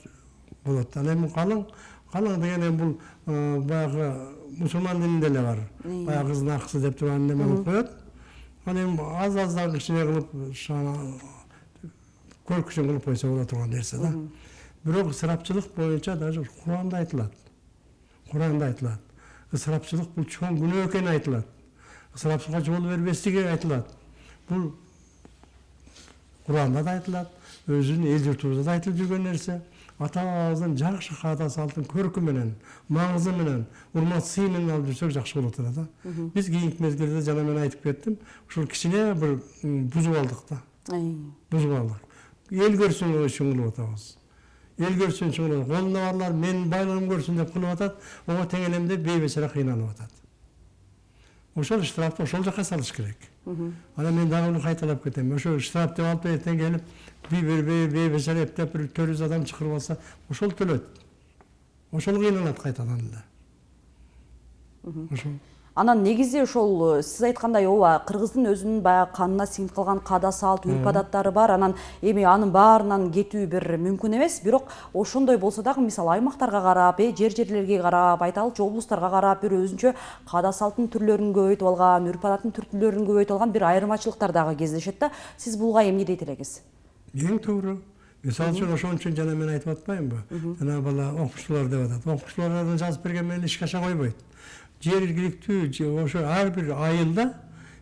C: болот. Анан эми калың деген эми бул баягы мусулман дининде эле бар. Баягы кыздын акысы деп турган неме кылып коет. Анан эми аз-аздан кичине кылып көркүчүн кылып койсо боло турган нерсе да. Бирок ысырапчылык боюнча даже Куранда айтылат. Ысырапчылык бул чоң күнөө экени айтылат. Ысырапчылыкка жол бербестиги айтылат. Бул Куранда да айтылат, өзүнүн эл журтубузда да айтылып жүргөн нерсе. Ата-бабабыздын жакшы каада салтын көркү менен, маңызы менен, урмат сый менен алып жүрсөк жакшы болот эле да. Биз кийинки мезгилде жана мен айтып кеттим, ушул кичине бир бузуп алдык да. Бузуп алдык. Эл көрсүн үчүн кылып атабыз. Эл көрсүн үчүн кылып атабыз. Колунда барлар менин байлыгым көрсүн деп кылып атат, ого тең элемде бейбечара кыйналып атат. Ошол штрафты ошол жака салыш керек. Анан мен дагы кайталап кетем. Ошо штраф деп алып эртең келип, бейбечара эптеп бир 400 адам чакырып алса, ошол төлөт. Ошол кыйналат кайтадан эле. Ошол.
A: Анан негизи ошол сиз айткандай ооба, кыргыздын өзүнүн баягы канына сиңип калган каада салт, үрп адаттары бар. Анан эми анын баарынан кетүү бир мүмкүн эмес, бирок ошондой болсо дагы мисалы аймактарга карап, жерлерге карап, айталычы облустарга карап бир өзүнчө каада салттын түрлөрүн көбөйтүп алган, үрп адаттын түрлөрүн көбөйтүп алган бир айырмачылыктар дагы кездешет да. Сиз буга эмне дейт элегиз?
C: Эң туура. Мисалы үчүн ошон үчүн жана мен айтып атпаймынбы? Жана бала окуучулар деп атат. Окуучулардан жазып берген менен ишке аша койбойт. Жергиликтүү ошо ар бир айылда,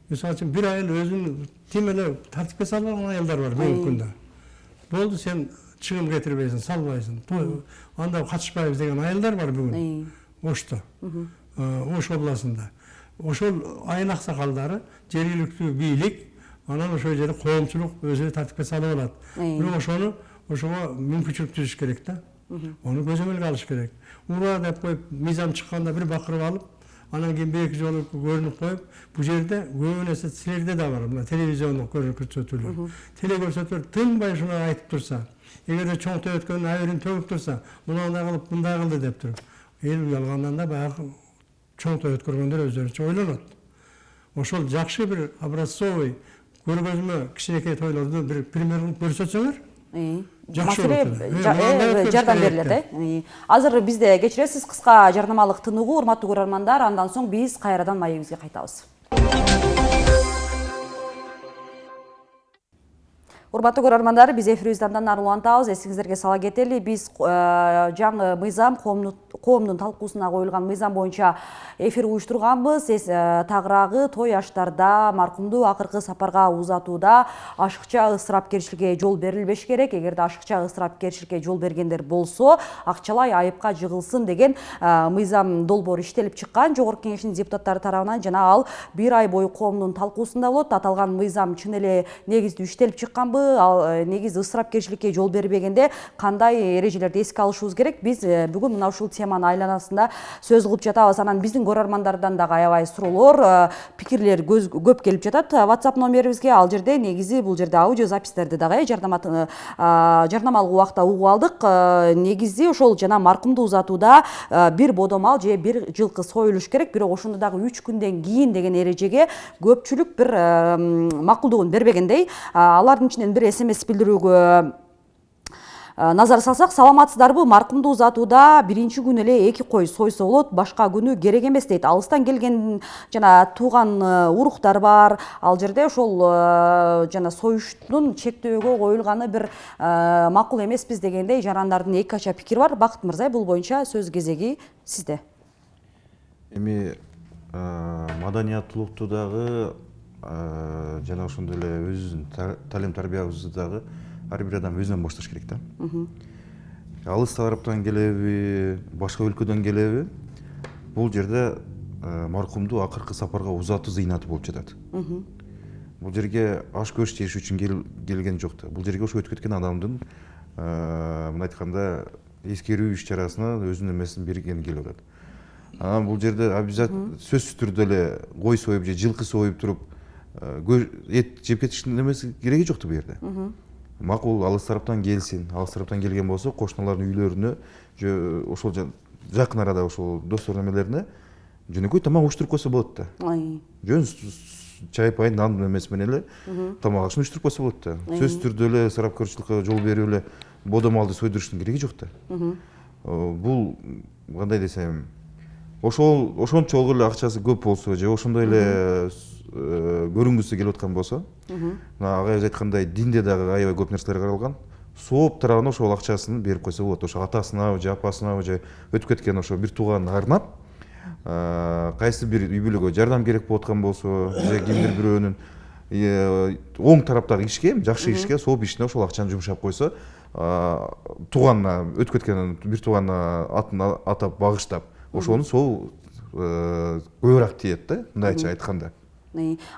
C: мисалы үчүн бир айыл өзүнүн тим эле тартипке салган айылдар бар бүгүнкү күндө. Болду сен чыгым кетирбейсиң, салбайсың. Анда катышпайбыз деген айылдар бар бүгүн. Ошто. Ош областында. Ошол айыл аксакалдары, жергиликтүү бийлик анан ошол жерде коомчулук өзү тартипке салып алат. Бирок ошого мүмкүнчүлүк түзүш керек да. Ону көзөмөлгө алыш керек. Ура деп коюп, мыйзам чыкканда бир бакырып алып, анан кийин бир эки жолу көрүнүп коюп, бул жерде көбү нерсе силерде да бар, мына телевизиондук көрсөтүүлөр. Телекөрсөтүүлөр тынбай ушуну айтып турса, эгерде чоң той өткөндө айырын төгүп турса, мындай кылып, мындай кылды деп туруп, эл уялгандан да баягы чоң той өткөргөндөр өздөрүнчө ойлонот. Ошол жакшы бир образцовый көргөзмө кичинекей тойлорду бир пример кылып көрсөтсөңөр, Маселе
A: жардам берилет. Азыр бизде кечиресиз кыска жарнамалык тыныгуу, урматтуу көрөрмандар, андан соң биз кайрадан маегибизге кайтабыз. Урматтуу көрөрмандар, биз эфирибизди андан ары улантабыз. Эсиңиздерге сала кетели, биз жаңы мыйзам, коомдун талкуусуна коюлган мыйзам боюнча эфир уюштурганбыз. Тагыраагы той аштарда маркумду акыркы сапарга узатууда ашыкча ысырапкерчиликке жол берилбеш керек. Эгерде ашыкча ысырапкерчиликке жол бергендер болсо, акчалай айыпка жыгылсын деген мыйзам долбоор иштелип чыккан. Жогорку Кеңештин депутаттары тарабынан жана ал 1 ай бою коомдун талкуусунда болот. Аталган мыйзам чын эле негиздүү иштелип чыкканбы? Ал негизи ысырапкерчиликке жол бербегенде кандай эрежелерди эске алышыбыз керек? Биз бүгүн мына ушул теманын айланасында сөз кылып жатабыз. Анан биздин көрөрмандардан дагы аябай суроолор, пикирлер көп келип жатат. WhatsApp номерибизге ал жерде негизи бул жерде аудио запистерди дагы жарнамалык убакта угуп алдык. Негизи ошол жана маркумду узатууда бир бодомал же бир жылкы союлуш керек. Бирок ошондо дагы 3 күндөн кийин деген эрежеге көпчүлүк бир макулдугун бербегендей. Алардын ичинен бир SMS билдирүүгө назар салсак, саламатсыздарбы? Маркумду узатууда биринчи күнү эле 2 кой сойсо болот, башка күнү керек эмес дейт. Алыстан келген жана тууган уруктар бар. Ал жерде ошол жана союштун чектөөгө коюлганы бир макул эмеспиз дегендей жарандардын эки кача пикири бар. Бакыт мырза, бул боюнча сөз кезеги сизде.
B: Эми маданияттуулукту дагы жана ошондой эле өзүнүн талим тарбиябызды дагы ар бир адам өзүнөн башташ керек да. Алыс тараптан келеби, башка өлкөдөн келеби, бул жерде маркумду акыркы сапарга узатуу зыйнаты болуп жатат. Бул жерге аш көш жеш үчүн келген жок да. Бул жерге ошо өтүп кеткен адамдын мына айтканда эскерүү иш чарасына өзүнүн эмесин берген келип атат. Анан бул жерде обязательно сөзсүз түрдө эле кой союп же жылкы союп туруп эт жеп кетиштин эмеси кереги жок да бул жерде. Макул алыс тараптан келсин, алыс тараптан келген болсо кошуналардын үйлөрүнө же ошол жакын арада ошол достордун эмелерине жөнөкөй тамак уюштуруп койсо болот да. Жөн чай пай нан эмес менен эле тамак ашын уюштуруп койсо болот да. Сөзсүз түрдө эле ысырапкерчиликке жол берип эле бодомалды сойдуруштун кереги жок да. Бул кандай десем, ошончолук эле акчасы көп болсо же ошондой эле көрүнгүсү келип аткан болсо, агайыбыз айткандай динде дагы аябай көп нерселер каралган. Сооп тарабына ошол акчасын берип койсо болот. Ошо атасынабы же апасынабы же өтүп кеткен ошо бир тууганына арнап, кайсы бир үй бүлөгө жардам керек болуп аткан болсо, же кимдир бирөөнүн оң тараптагы ишке, жакшы ишке, сооп ишине ошол акчаны жумшап койсо, тууганына өтүп кеткен бир тууганына атын атап багыштап, ошонун сообу көбүрөөк тиет да, мындайча айтканда.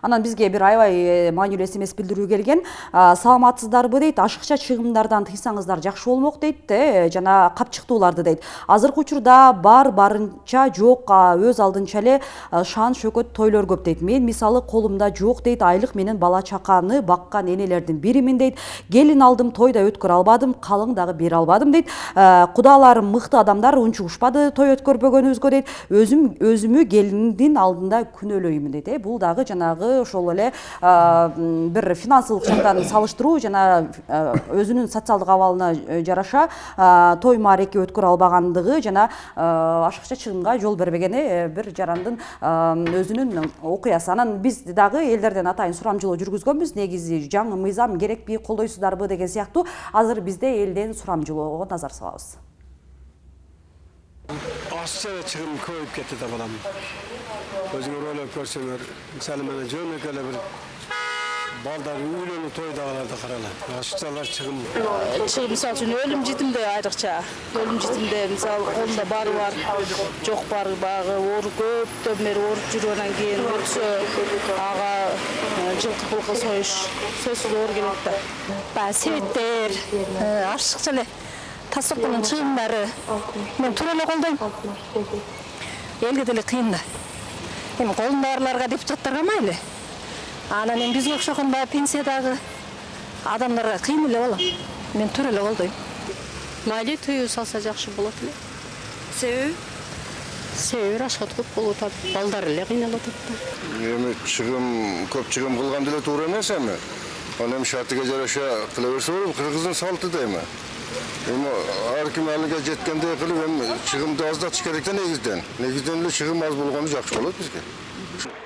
A: Анан бизге бир аябай маанилүү SMS билдирүү келген. Саламатсыздарбы дейт, ашыкча чыгымдардан тыйсаңыздар жакшы болмок дейт, жана капчыктууларды дейт. Азыркы учурда барынча жок, өз алдынча эле шан шөкөт тойлор көп дейт. Мен мисалы колумда жок дейт, айлык менен бала чаканы баккан энелердин биримин дейт. Келин алдым, тойда өткөрө албадым, калың дагы бере албадым дейт. Кудаларым мыкты адамдар унчугушпады той өткөрбөгөнүбүзгө дейт. Өзүмү келиндин алдында күнөөлөймүн дейт. Бул дагы жанагы ошол эле бир финансылык жактан салыштыруу жана өзүнүн социалдык абалына жараша той маареке өткөрө албагандыгы жана ашыкча чыгымга жол бербегени бир жарандын өзүнүн окуясы. Анан биз дагы элдерден атайын сурамжылоо жүргүзгөнбүз. Негизи жаңы мыйзам керекпи, колдойсуздарбы деген сыяктуу. Азыр бизде элден сурамжылоого назар салабыз.
E: Ашыкча чыгым көбөйүп кетти да балам. Өзүңөр ойлоп көрсөңөр, мисалы менен жөнөкөй эле бир балдар үйлөнүп тойдагыларды карала. Ашыкчалар чыгым.
F: Мисалы үчүн өлүм житимде айрыкча. Өлүм житимде мисалы колунда бары бар, жок бары багы оору көптөн бери ооруп жүргөндөн кийин өтсө ага жылкы пулкы союш сөзсүз оор келет да.
G: Баягы себеттер, ашыкча эле тасыккынын чыгымдары мен туура эле колдойм. Элге деле кыйын да. Эми колундагыларга депутаттарга майлы. Анан эми бизге окшогон баягы пенсиядагы адамдарга кыйын эле болот. Мен туура эле колдойм.
H: Майлы тыюу салса жакшы болот эле.
G: Себеби?
H: Себеби расход көп болуп атат, балдар эле кыйналып атат да.
I: Эми чыгым көп чыгым кылган деле туура эмес эми. Onu hem şartıga jaraşa kılaverse olur, Kırgız'ın saltı değil mi? Her kim eliga jetkende kılıp hem çıkımda az da çıkarıkta negizden. Negizden ile çıkım az bulganı jakşı bolot bizge.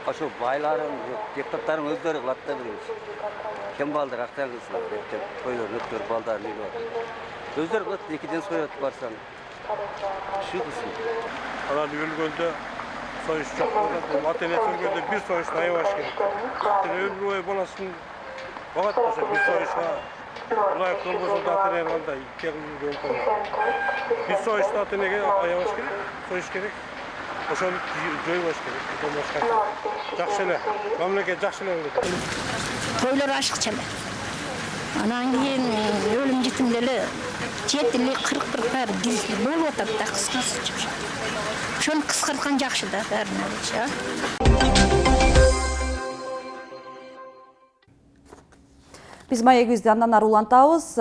J: Aşo bayların, deputatların özleri kılatta birimiz. Kim baldır, aktar kılsılar, koyuyor, nöktör, baldar, neyli var. Özleri kılatta, ikiden soyut varsan. Şu kısım.
K: Ana Ülgöl'de soyuş çok var. Atenet Ülgöl'de bir soyuş nayı var ki. Ülgöl'e bolasın vakat olsa bir soyuşa layık olmasın da Atenet alanda iki yıl oldu. Bir soyuşta Atenet'e ayavaş gerek, soyuş gerek. Oşan joy baş gerek. Жақшылы, memleket жақшылы oldu.
G: Toylar aşıkçı. Anan keyin ölüm jitimleri 7-41 par bolup atat da kıskası çıkıyor. Şunu kıskırtkan jakşı da bärine.
A: Биз маегибизди андан ары улантабыз.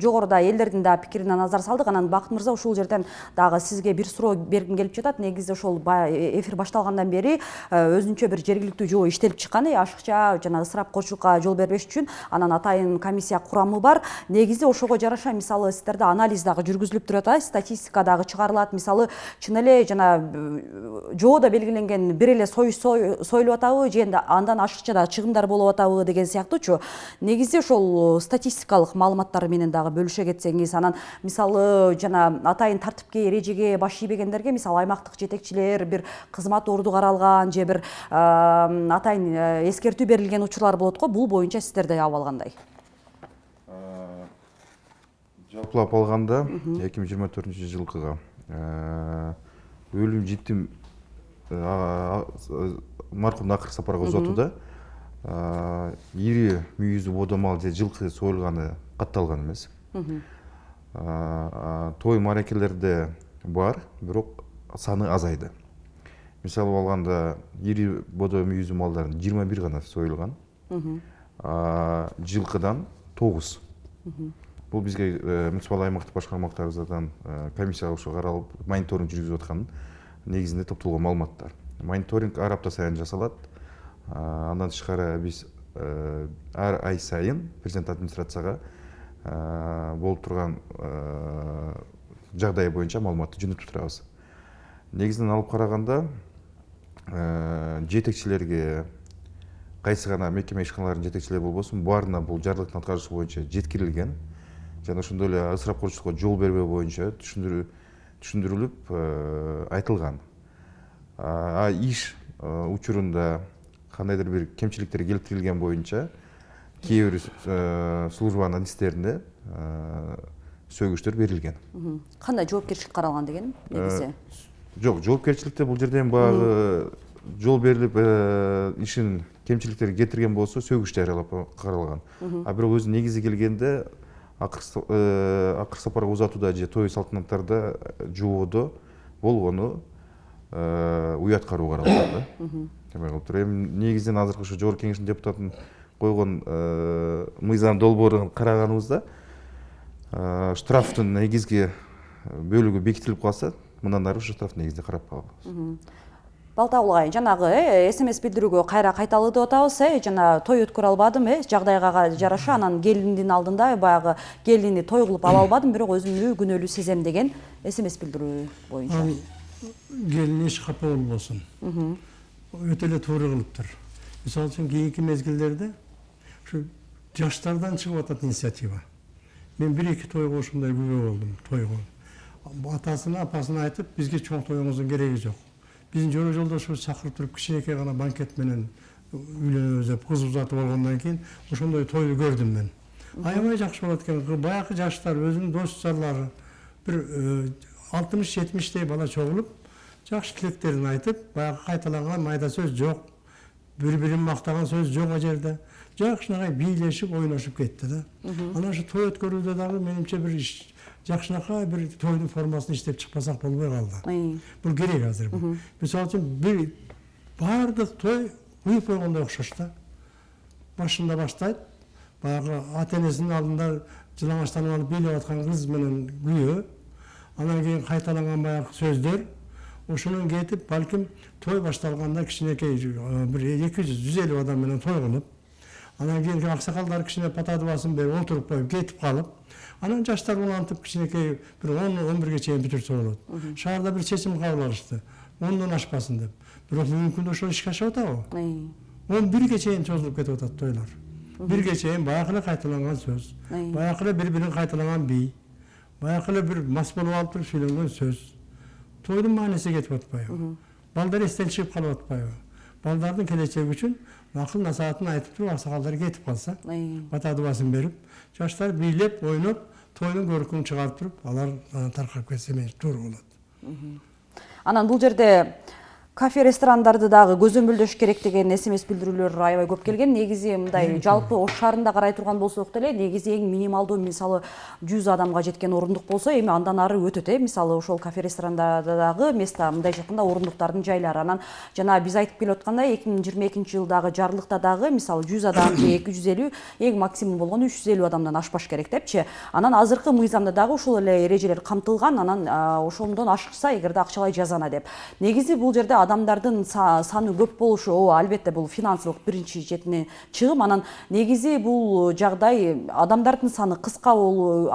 A: Жогоруда элдердин да пикирине назар салдык. Анан Бакыт мырза ушул жерден дагы сизге бир суроо бергим келип жатат. Негизи ошол эфир башталгандан бери өзүнчө бир жергиликтүү жобо иштелип чыккан. Ашыкча жана ысырапкорчулукка жол бербеш үчүн анан атайын комиссия курамы бар. Негизи ошого жараша мисалы сиздерде анализ дагы жүргүзүлүп турат, статистика дагы чыгарылат. Мисалы чын эле жана жободо белгиленген бир эле союз союлуп атабы же андан ашыкча да чыгымдар болуп атабы деген сыяктуучу. Негизи ошол статистикалык маалыматтар менен дагы бөлүшө кетсеңиз, анан мисалы жана атайын тартипке, эрежеге баш ийбегендерге мисалы аймактык жетекчилер бир кызмат орду каралган же бир атайын эскертүү берилген учурлар болот го. Бул боюнча сиздерде абал кандай?
B: Жалпылап алганда 2024-жылкыга өлүм житим маркумдун акыркы сапарга узатууда ири мүйүзү бодомал же жылкы союлганы катталган эмес. Той маракелерде бар, бирок саны азайды. Мисалы алганда ири бодо мүйүзү малдардын 21 гана союлган. Жылкыдан 9. Бул бизге муниципалдык аймактык башкармаларыбыздан комиссия ошо каралып, мониторинг жүргүзүп аткан негизинде топтолгон маалыматтар. Мониторинг ар апта сайын жасалат. Андан тышкары биз ар ай сайын президент администрацияга болуп турган жагдай боюнча маалыматты жөнөтүп турабыз. Негизинен алып караганда жетекчилерге кайсы гана мекеме ишканалардын жетекчилери болбосун, баарына бул жарлыктын аткарышы боюнча жеткирилген. Жана ошондой эле ысырапкорчулукка жол бербөө боюнча түшүндүрүлүп айтылган. Иш учурунда кандайдыр бир кемчиликтер келтирилген боюнча кээ бир службанын адистерине сөгүштөр берилген.
A: Кандай жоопкерчилик каралган деген негизи?
B: Жок, жоопкерчиликте бул жерден баягы жол берилип ишин кемчиликтер кетирген болсо сөгүш жарыялап каралган. Бирок өзү негизи келгенде акыркы сапарга узатууда же той салтанаттарда жободо болгону уят кароо каралган да. Негизинен азыркы ушу жогорку кеңештин депутатын койгон мыйзам долбоорун караганыбызда штрафтын негизги бөлүгү бекитилип калса, мындан ары ушу штраф негизинде карап калабыз.
A: Балтагул агай, жанагы СМС билдирүүгө кайра кайталы деп атабыз, жана той өткөрө албадым, жагдайга жараша анан келиндин алдында баягы келини той кылып ала албадым, бирок өзүмдү күнөөлүү сезем деген СМС билдирүү боюнча.
C: Gelin iş kapalı olsun. Ötele tuğru kılıptır. Misal için geyinki mezgillerde şu yaşlardan çıkıp atat inisiyativa. Ben bir iki toy koşumda güve oldum, toy oldum. Atasına, apasına aytıp bizge çok toyumuzun gereği yok. Bizim jolu jolda şu çakırıp durup kişineke gana banket menen üylene özep, kız uzatıp olgandan keyin ошондой toyu gördüm ben. Aябай жакшы болот экен. Баягы жаштар өзүнүн досторлору bir 60-70'te bana çoğulup, жақсы тілектерін айтып, баяғы қайталанған майда сөз жоқ, бір-бірін мақтаған сөз жоқ о жерде. Жақшынақай бийлешіп, ойнашып кетті да. Ана şu той өткөрүүдө дагы менимче бір жақшынақай бір тойдың формасын иштеп чыкпасак болбой калды. Бул керек азыр. Мисалы үчүн бир баардык той куюп койгондой окшош да. Башында баштайт, баягы ата-энесинин алдында жылаңачтанып алып бийлеп аткан кыз менен күйөө, анан кийин кайталанган баягы сөздөр, ошонун кетип, балким той башталганда кичинекей бир 200-150 адам менен той кылып, Анан кийин аксакалдар кичине потадыбасын берип отуруп коюп кетип калып, анан жаштар улантып кичинекей бир 10-11ге чейин бүтүрсө болот. Шаарда бир чечим кабыл алышты. 10дон ашпасын деп. Бирок мүмкүн ошол ишке ашып атабы? 11ге чейин чозулуп кетип атат тойлор. 1ге чейин баягы эле кайталанган сөз, баягы эле бири-бирин кайталаган бий, баягы эле бир мас болуп алып туруп сүйлөнгөн сөз. Тойдун мааниси кетип атпайбы? Балдар эстен чыгып калып атпайбы? Балдардын келечеги үчүн акыл насаатын айтып туруп аксакалдар кетип калса, батадыбасын берип, жаштар бийлеп, ойноп, тойдун көркүн чыгарып туруп, алар таркап кетсе мен туура болот.
A: Анан бул жерде кафе ресторандарды дагы көзөмөлдөш керек деген СМС билдирүүлөр аябай көп келген. Негизи мындай жалпы Ош шаарында карай турган болсок деле, негизи эң минималдуу мисалы 100 адамга жеткен орундук болсо, эми андан ары өтөт. Мисалы ошол кафе ресторандарда дагы места мындай жакында орундуктардын жайлары. Анан жана биз айтып келип аткандай 2022-жылдагы жарлыкта дагы мисалы 100 адам же 250, эң максимум болгону 350 адамдан ашпаш керек депчи. Анан азыркы мыйзамда дагы ошол эле эрежелер камтылган. Анан ошондон ашса эгерде акчалай жазана деп. Негизи бул жерде адамдардын саны көп болушу, албетте бул финансылык биринчи четинен чыгым. Анан негизи бул жагдай адамдардын саны кыска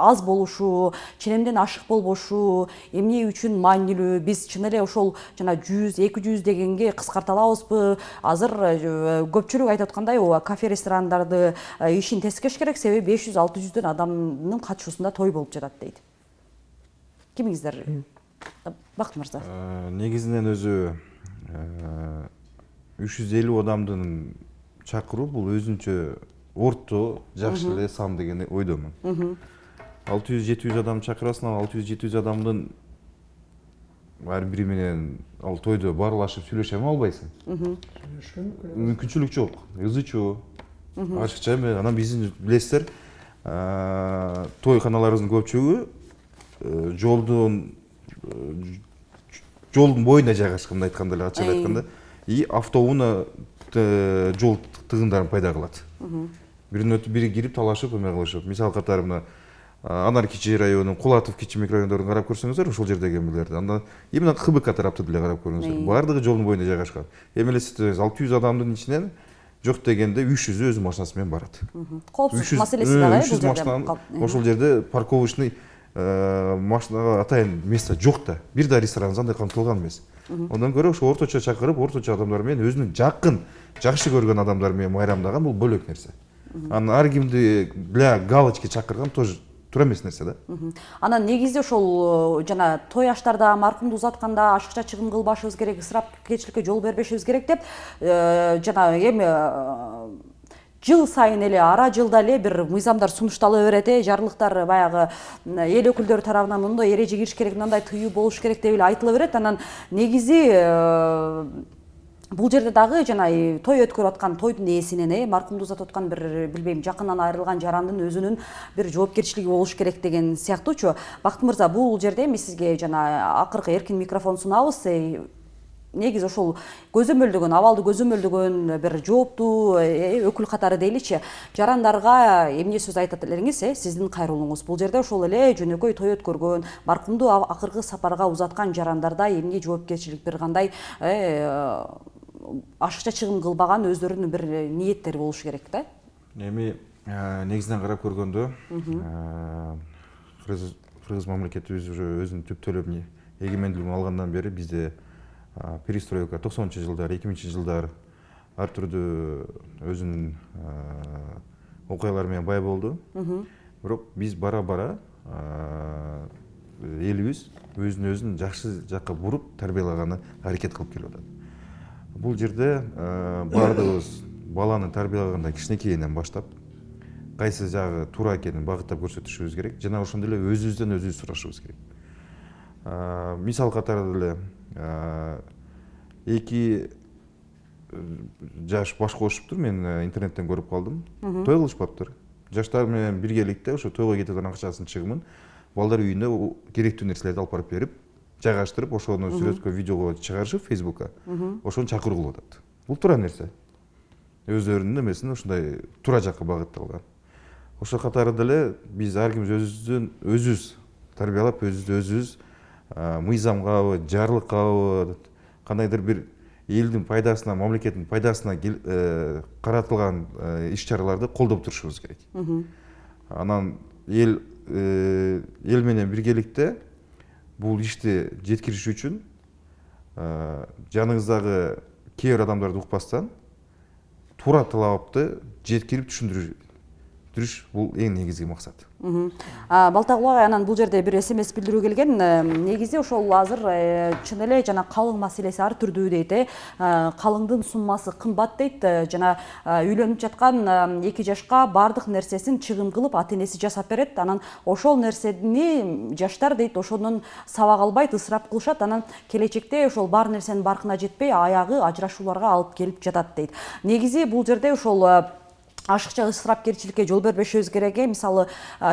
A: аз болушу, ченемден ашык болбошу эмне үчүн маанилүү? Биз чын эле ошол жана 100-200 дегенге кыскарта алабызбы? Азыр көпчүлүк айтып аткандай, кафе ресторандарды ишин тескеш керек, себеби 500-600дөн адамдын катышуусунда той болуп жатат дейт. Кимиңиздер? Бакыт мырза.
B: Негизинен өзү 350 адамдын чакыруу бул өзүнчө орто жакшы эле сан деген ойдомун. 600-700 адам чакырасың, ал 600-700 адамдын ар бири менен ал тойдо баарлашып сүйлөшө албайсың. Мүмкүнчүлүк жок. Ызы-чуу, ачыкча эме. Анан биздин билесиздер, тойканаларыбыздын көпчүлүгү жолдун боюнда жайгашкан, айтканда эле ачык айтканда, и автоунаа жол тыгындарын пайда кылат. Биринен өтүп бири кирип талашып эме кылышып. Мисал катары мына Анар Кичи районунун, Кулатов Кичи микрорайондорун карап көрсөңүздөр, ошол жердеги эмелерди. Андан именно ХБК тараптуу деле карап көрүңүздөр. Баардыгы жолдун боюнда жайгашкан. Эми эле 600 адамдын ичинен жок дегенде 300-ü өз машинасы менен барат.
A: Коопсуздук маселеси дагы бул
B: жерде. Ошол жерде парковочный машинага атайын место жок да. Бир да ресторан андай камтылган эмес. Ondan көрө ошо орточо чакырып, орточо адамдар менен өзүнүн жакын, жакшы көргөн адамдар менен майрамдаган бул бөлөк нерсе. Анан ар кимди для галочки чакырган тоже туура эмес нерсе да.
A: Анан негизи ошол жана той аштарда маркумду узатканда ашыкча чыгым кылбашыбыз керек, ысырапкерчиликке жол бербешибиз керек деп жана эми жыл сайын эле ара жылда эле бир мыйзамдар сунуштала берет, жарлыктар баягы эл өкүлдөрү тарабынан мындай эреже кириш керек, мындай тыюу болуш керек деп эле айтыла берет. Анан негизи бул жерде дагы жана той өткөрүп аткан тойдун ээсинен, маркумду узатып аткан бир билбейм жакындан айрылган жарандын өзүнүн бир жоопкерчилиги болуш керек деген сыяктуучу. Бакыт мырза, бул жерде эми сизге жана акыркы эркин микрофон сунабыз. Негизи ошол көзөмөлдөгөн, абалды көзөмөлдөгөн бир жооптуу өкүл катары дейличи, жарандарга эмне сөз айтат элеңиз, сиздин кайрылууңуз? Бул жерде ошол эле жөнөкөй той өткөргөн, маркумду акыркы сапарга узаткан жарандарда эмне жоопкерчилик, бир кандай ашыкча чыгым кылбаган өздөрүнүн бир ниеттери болуш керек да?
B: Эми негизинен карап көргөндө кыргыз мамлекетибиз уже өзүнүн түп төлөмүн эгемендүүлүгүн алгандан бери бизде перестройка 90-жылдар, 2000-жылдар ар түрдүү өзүнүн окуялар менен бай болду. Бирок биз бара-бара элибиз өзүн жакшы жакка буруп тарбиялаганы аракет кылып келип атат. Бул жерде баардыгыбыз баланы тарбиялаганда кичинекейинен баштап кайсы жагы туура экенин багыттап көрсөтүшүбүз керек, жана ошондой эле өзүбүздөн өзүбүз сурашыбыз керек. Мисал катары деле 2 жаш баш кошуптур, мен интернеттен көрүп калдым. Той кылышпаптыр. Жаштар менен биргеликте ошо тойго кетип аткан акчасын чыгымын балдар үйүнө керектүү нерселерди алып барып берип, жайгаштырып, ошону сүрөткө, видеого чыгарышып Facebookка, ошону чакыруу кылып атат. Бул туура нерсе. Өздөрүнүн эмесин ушундай туура жакка багытталган. Ошол катары деле биз ар кимибиз өзүбүз тарбиялап, өзүбүз мыйзамгабы, жарлыккабы, кандайдыр бир елдің пайдасына, мамлекеттің пайдасына қаратылған іс-шараларды қолдап тұрышымыз керек. Анан ел менен биргеликте бул ишти жеткириш үчүн жаныңыздагы кээ бир адамдарды укпастан туура талапты жеткирип түшүндүрүш бул эң негизги максат.
A: Балтагул агай, анан бул жерде бир СМС билдирүү келген. Негизи ошол азыр чын эле жана калың маселеси ар түрдүү дейт. Калыңдын суммасы кымбат дейт. Жана үйлөнүп жаткан 2 жашка бардык нерсесин чыгым кылып ата-энеси жасап берет. Анан ошол нерсени жаштар дейт, ошонун сабак албайт, ысырап кылышат. Анан келечекте ошол бар нерсенин баркына жетпей аягы ажырашууларга алып келип жатат дейт. Негизи бул жерде ошол ашыкча ысырапкерчиликке жол бербешибиз керек. Мисалы,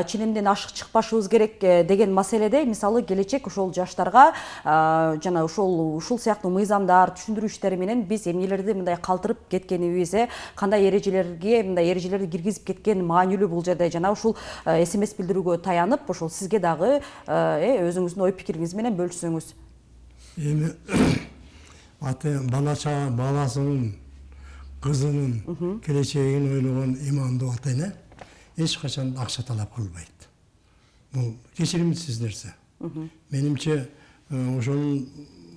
A: ченемден ашык чыкпашыбыз керек деген маселеде, мисалы, келечек ошол жаштарга жана ушул сыяктуу мыйзамдар, түшүндүрүү иштери менен биз эмнелерди мындай калтырып кеткенибиз, кандай эрежелерди киргизип кеткен маанилүү бул жерде. Жана ушул СМС билдирүүгө таянып, ошол сизге дагы өзүңүздүн ой пикириңиз менен бөлүшсөңүз.
C: Эми баласынын, кызынын келечегин ойлогон имандуу ата-эне эч качан акча талап кылбайт. Бул кечиримсиз нерсе. Менимче ошонун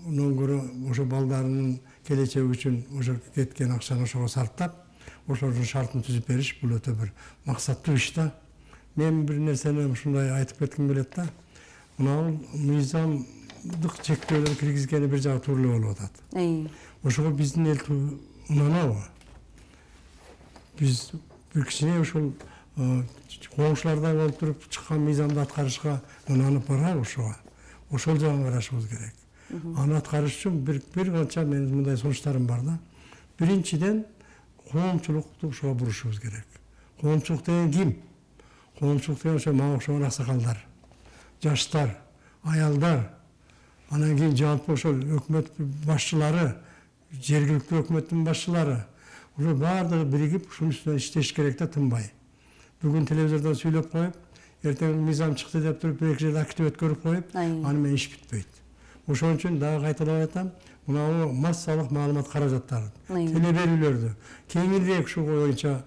C: көрө ошо балдарынын келечеги үчүн ошо кеткен акчаны ошого сарптап, ошонун шартын түзүп бериш бул өтө бир максаттуу иш да. Мен бир нерсени ушундай айтып кетким келет да. Мына мыйзамдык чектөөлөр киргизгени бир жагы туура эле болуп атат. Ошого биздин эл унанабы? Биз бир кичине ушул коңшулардай болуп туруп чыккан мыйзамды аткарышка унанып барабы ошого? Ошол жагын карашыбыз керек. Аны аткарыш үчүн бир канча менин мындай сунуштарым бар да. Биринчиден, коомчулукту ошого бурушубуз керек. Коомчулук деген ким? Коомчулук деген ошо мага окшогон аксакалдар, жаштар, аялдар, анан кийин жалпы ошол өкмөт башчылары, жергиликтүү өкмөттүн башчылары, ошо баардыгы биригип ушунун үстүнөн иштеш керек да, тынбай. Бүгүн телевизордон сүйлөп коюп, эртең мыйзам чыкты деп туруп бир-эки жерде актив өткөрүп коюп, аны менен иш бүтпөйт. Ошон үчүн дагы кайталап айтам, мына массалык маалымат каражаттарын, телеберүүлөрдү кеңирээк ушул боюнча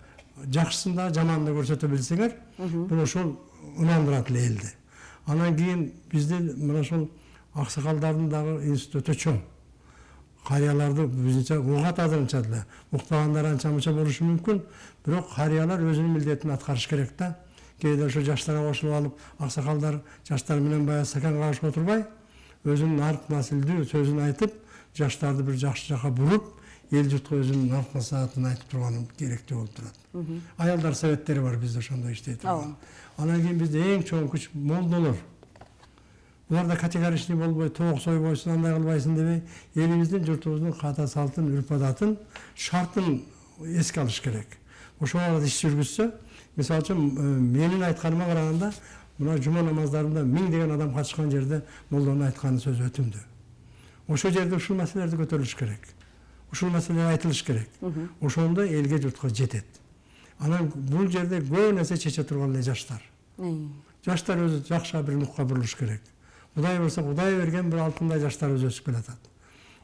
C: жакшысын да, жаманын да көрсөтө билсеңер, бул ошол унандырат эле элди. Анан кийин биздин мына ошол аксакалдардын дагы институту чоң. Карыяларды bizce uğat adınca da, uqtağanlar ança-munça болушу мүмкүн, бирок карыялар өзүнүн милдетин аткарыш керек да. Кээде ошо жаштарга кошулуп алып, аксакалдар жаштар менен баягы стакан кагышып отурбай, өзүнүн арк насилдүү сөзүн айтып, жаштарды бир жакшы жака буруп, эл журтка өзүнүн арк насаатын айтып турганы керектүү болуп турат. Аялдар советтери бар бизде ошондой иштейт. Анан кийин бизде эң чоң күч молдолор. Bunlar da kategorичный болбой, тоок сойбойсун, андай кылбайсың дебей, элибиздин, журтубуздун ката салтын, үрп адатын, шартын эске алыш керек. Ошого иш жүргүзсө, мисалы үчүн менин айтканыма караганда, мына жума намаздарында 1000 деген адам катышкан жерде молдонун айткан сөзү өтүмдү. Ошол жерде ушул маселелерди көтөрүлүш керек. Ушул маселелер айтылыш керек. Ошондо элге журтка жетет. Анан бул жерде көп нерсе чече турган эле жаштар. Жаштар өзү жакшы бир нукка бурулуш керек. Кудай болса, Кудай берген bir алтындай жаштар өзү өсүп келатат.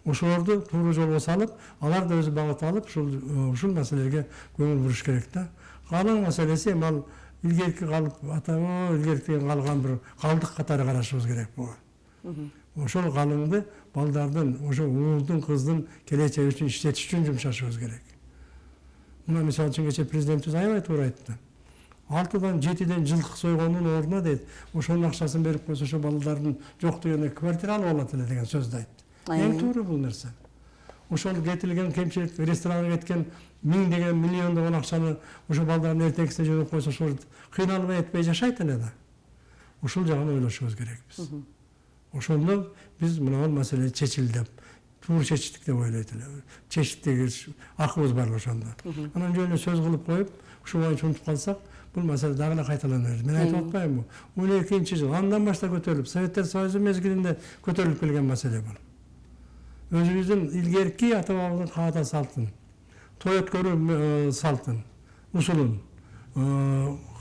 C: Ошолорду туура жолго салып, алар да өзү багыт алып, ушул маселелерге көңүл буруш керек да. Калың маселеси мал илгерки калып, илгертен калган бир калдык катары карашыбыз керек буга. Ошол калыңды балдардын, ошо уулдун, кыздын келечеги үчүн иштетиш үчүн жумшашыбыз керек. Мына мисалы үчүн кече президентибиз аябай туура айтты. 6-дан 7-ден жылкы сойгондун ордуна дейт, ошонун акчасын берип койсо ошо балдардын жок дегенде квартира алып алат эле деген сөздү айтты. Эң туура бул нерсе. Ошол кетилген кемчилик, ресторанга кеткен 1000 деген миллиондогон акчаны ошо балдардын эртеңкисине жөнөп койсо ошол кыйналбай этпей жашайт эле да. Ушул жагын ойлошубуз керек биз. Ошондо биз мына маселе чечилди деп, туура чечтик деп ойлойт эле. Чечтиги акыбыз бар ошондо. Анан жөн сөз кылып коюп, ушул боюнча унутуп калсак, бул маселе дагы эле кайталана берет. Мен айтып атпаймынбы? 12-жыл андан баштап көтөрүлүп, Советтер Союзу мезгилинде көтөрүлүп келген маселе бул. Өзүбүздүн илгерки ата-бабабыздын каата салтын, той өткөрүү салтын, усулун,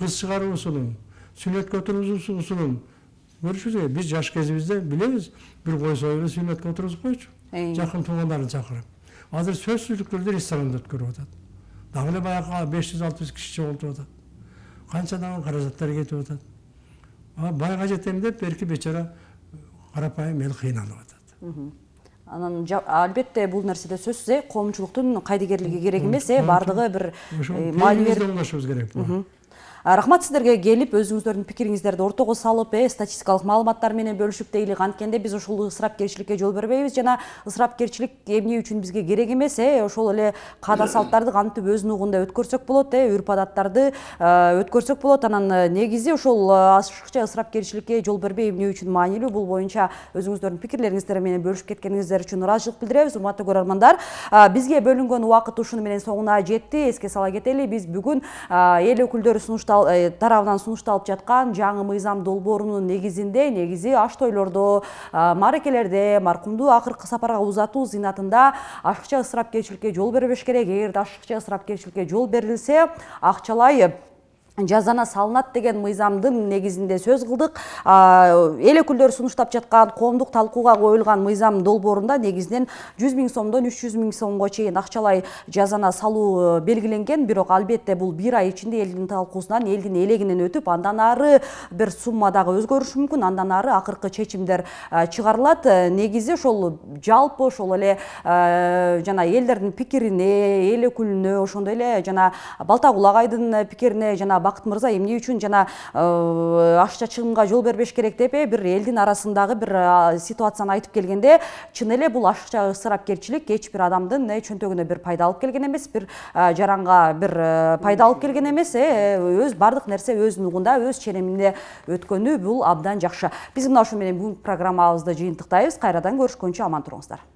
C: кыз чыгаруу усулун, сүннөткө отургузуу усулун көрүшүбүз. Биз жаш кезибизде билебиз, бир кой союп сүннөткө отургузуп койчу. Жакын туугандарын чакырып. Азыр сөзсүздүк түрдө ресторанда өткөрүп атат. Дагы эле баягы 500-600 киши чогултуп атат. Канчадан каражаттар кетип атат. Байга жетем деп берки бечара карапайым эл кыйналып атат.
A: Анан албетте бул нерседе сөзсүз коомчулуктун кайдыгерлиги керек эмес, бардыгы бир
C: маалымет оңдошубуз керек.
A: Рахмат сиздерге келип, өзүңүздөрдүн пикириңиздерди ортого салып, статистикалык маалыматтар менен бөлүшүп дейлик. Анткенде биз ошол ысырапкерчиликке жол бербейбиз жана ысырапкерчилик эмне үчүн бизге керек эмес, ошол эле каада салттарды кантип өзүнүн угунда өткөрсөк болот, үрп адаттарды өткөрсөк болот. Анан негизи ошол ашыкча ысырапкерчиликке жол бербей эмне үчүн маанилүү, бул боюнча өзүңүздөрдүн пикирлериңиздер менен бөлүшүп кеткениңиздер үчүн ыраазычылык билдиребиз. Урматтуу көрөрмандар, бизге бөлүнгөн убакыт ушуну менен соңуна жетти. Эске сала кетели, биз бүгүн эл өкүлдөрү тарабынан сунушталып жаткан жаңы мыйзам долбоорунун негизи аш тойлордо, мааракелерде маркумду акыркы сапарга узатуу зыйнатында ашыкча ысырапкерчиликке жол бербеш керек. Эгерде ашыкча ысырапкерчиликке жол берилсе, акчалай жазана салынат деген мыйзамдын негизинде сөз кылдык. Эл өкүлдөрү сунуштап жаткан коомдук талкууга коюлган мыйзам долбоорунда негизинен 100 000 сомдон 300 000 сомго чейин акчалай жазана салуу белгиленген. Бирок албетте бул бир ай ичинде элдин талкуусунан, элдин элегинен өтүп, андан ары бир сумма дагы өзгөрүшү мүмкүн, андан ары акыркы чечимдер чыгарылат. Негизи ошол жалпы ошол эле жана элдердин пикирине, эл өкүлүнө, ошондой эле жана Балтакул агайдын пикирине, жана Бакыт мырза эмне үчүн жана ашыкча чыгымга жол бербеш керек деп бир элдин арасындагы бир ситуацияны айтып келгенде, чын эле бул ашыкча ысырапкерчилик эч бир адамдын чөнтөгүнө бир пайда алып келген эмес, бир жаранга бир пайда алып келген эмес. Өз бардык нерсе өзүнүн угунда, өз ченеминде өткөнү бул абдан жакшы. Биз мына ушу менен бүгүнкү программабызды жыйынтыктайбыз. Кайрадан көрүшкөнчө аман туруңуздар.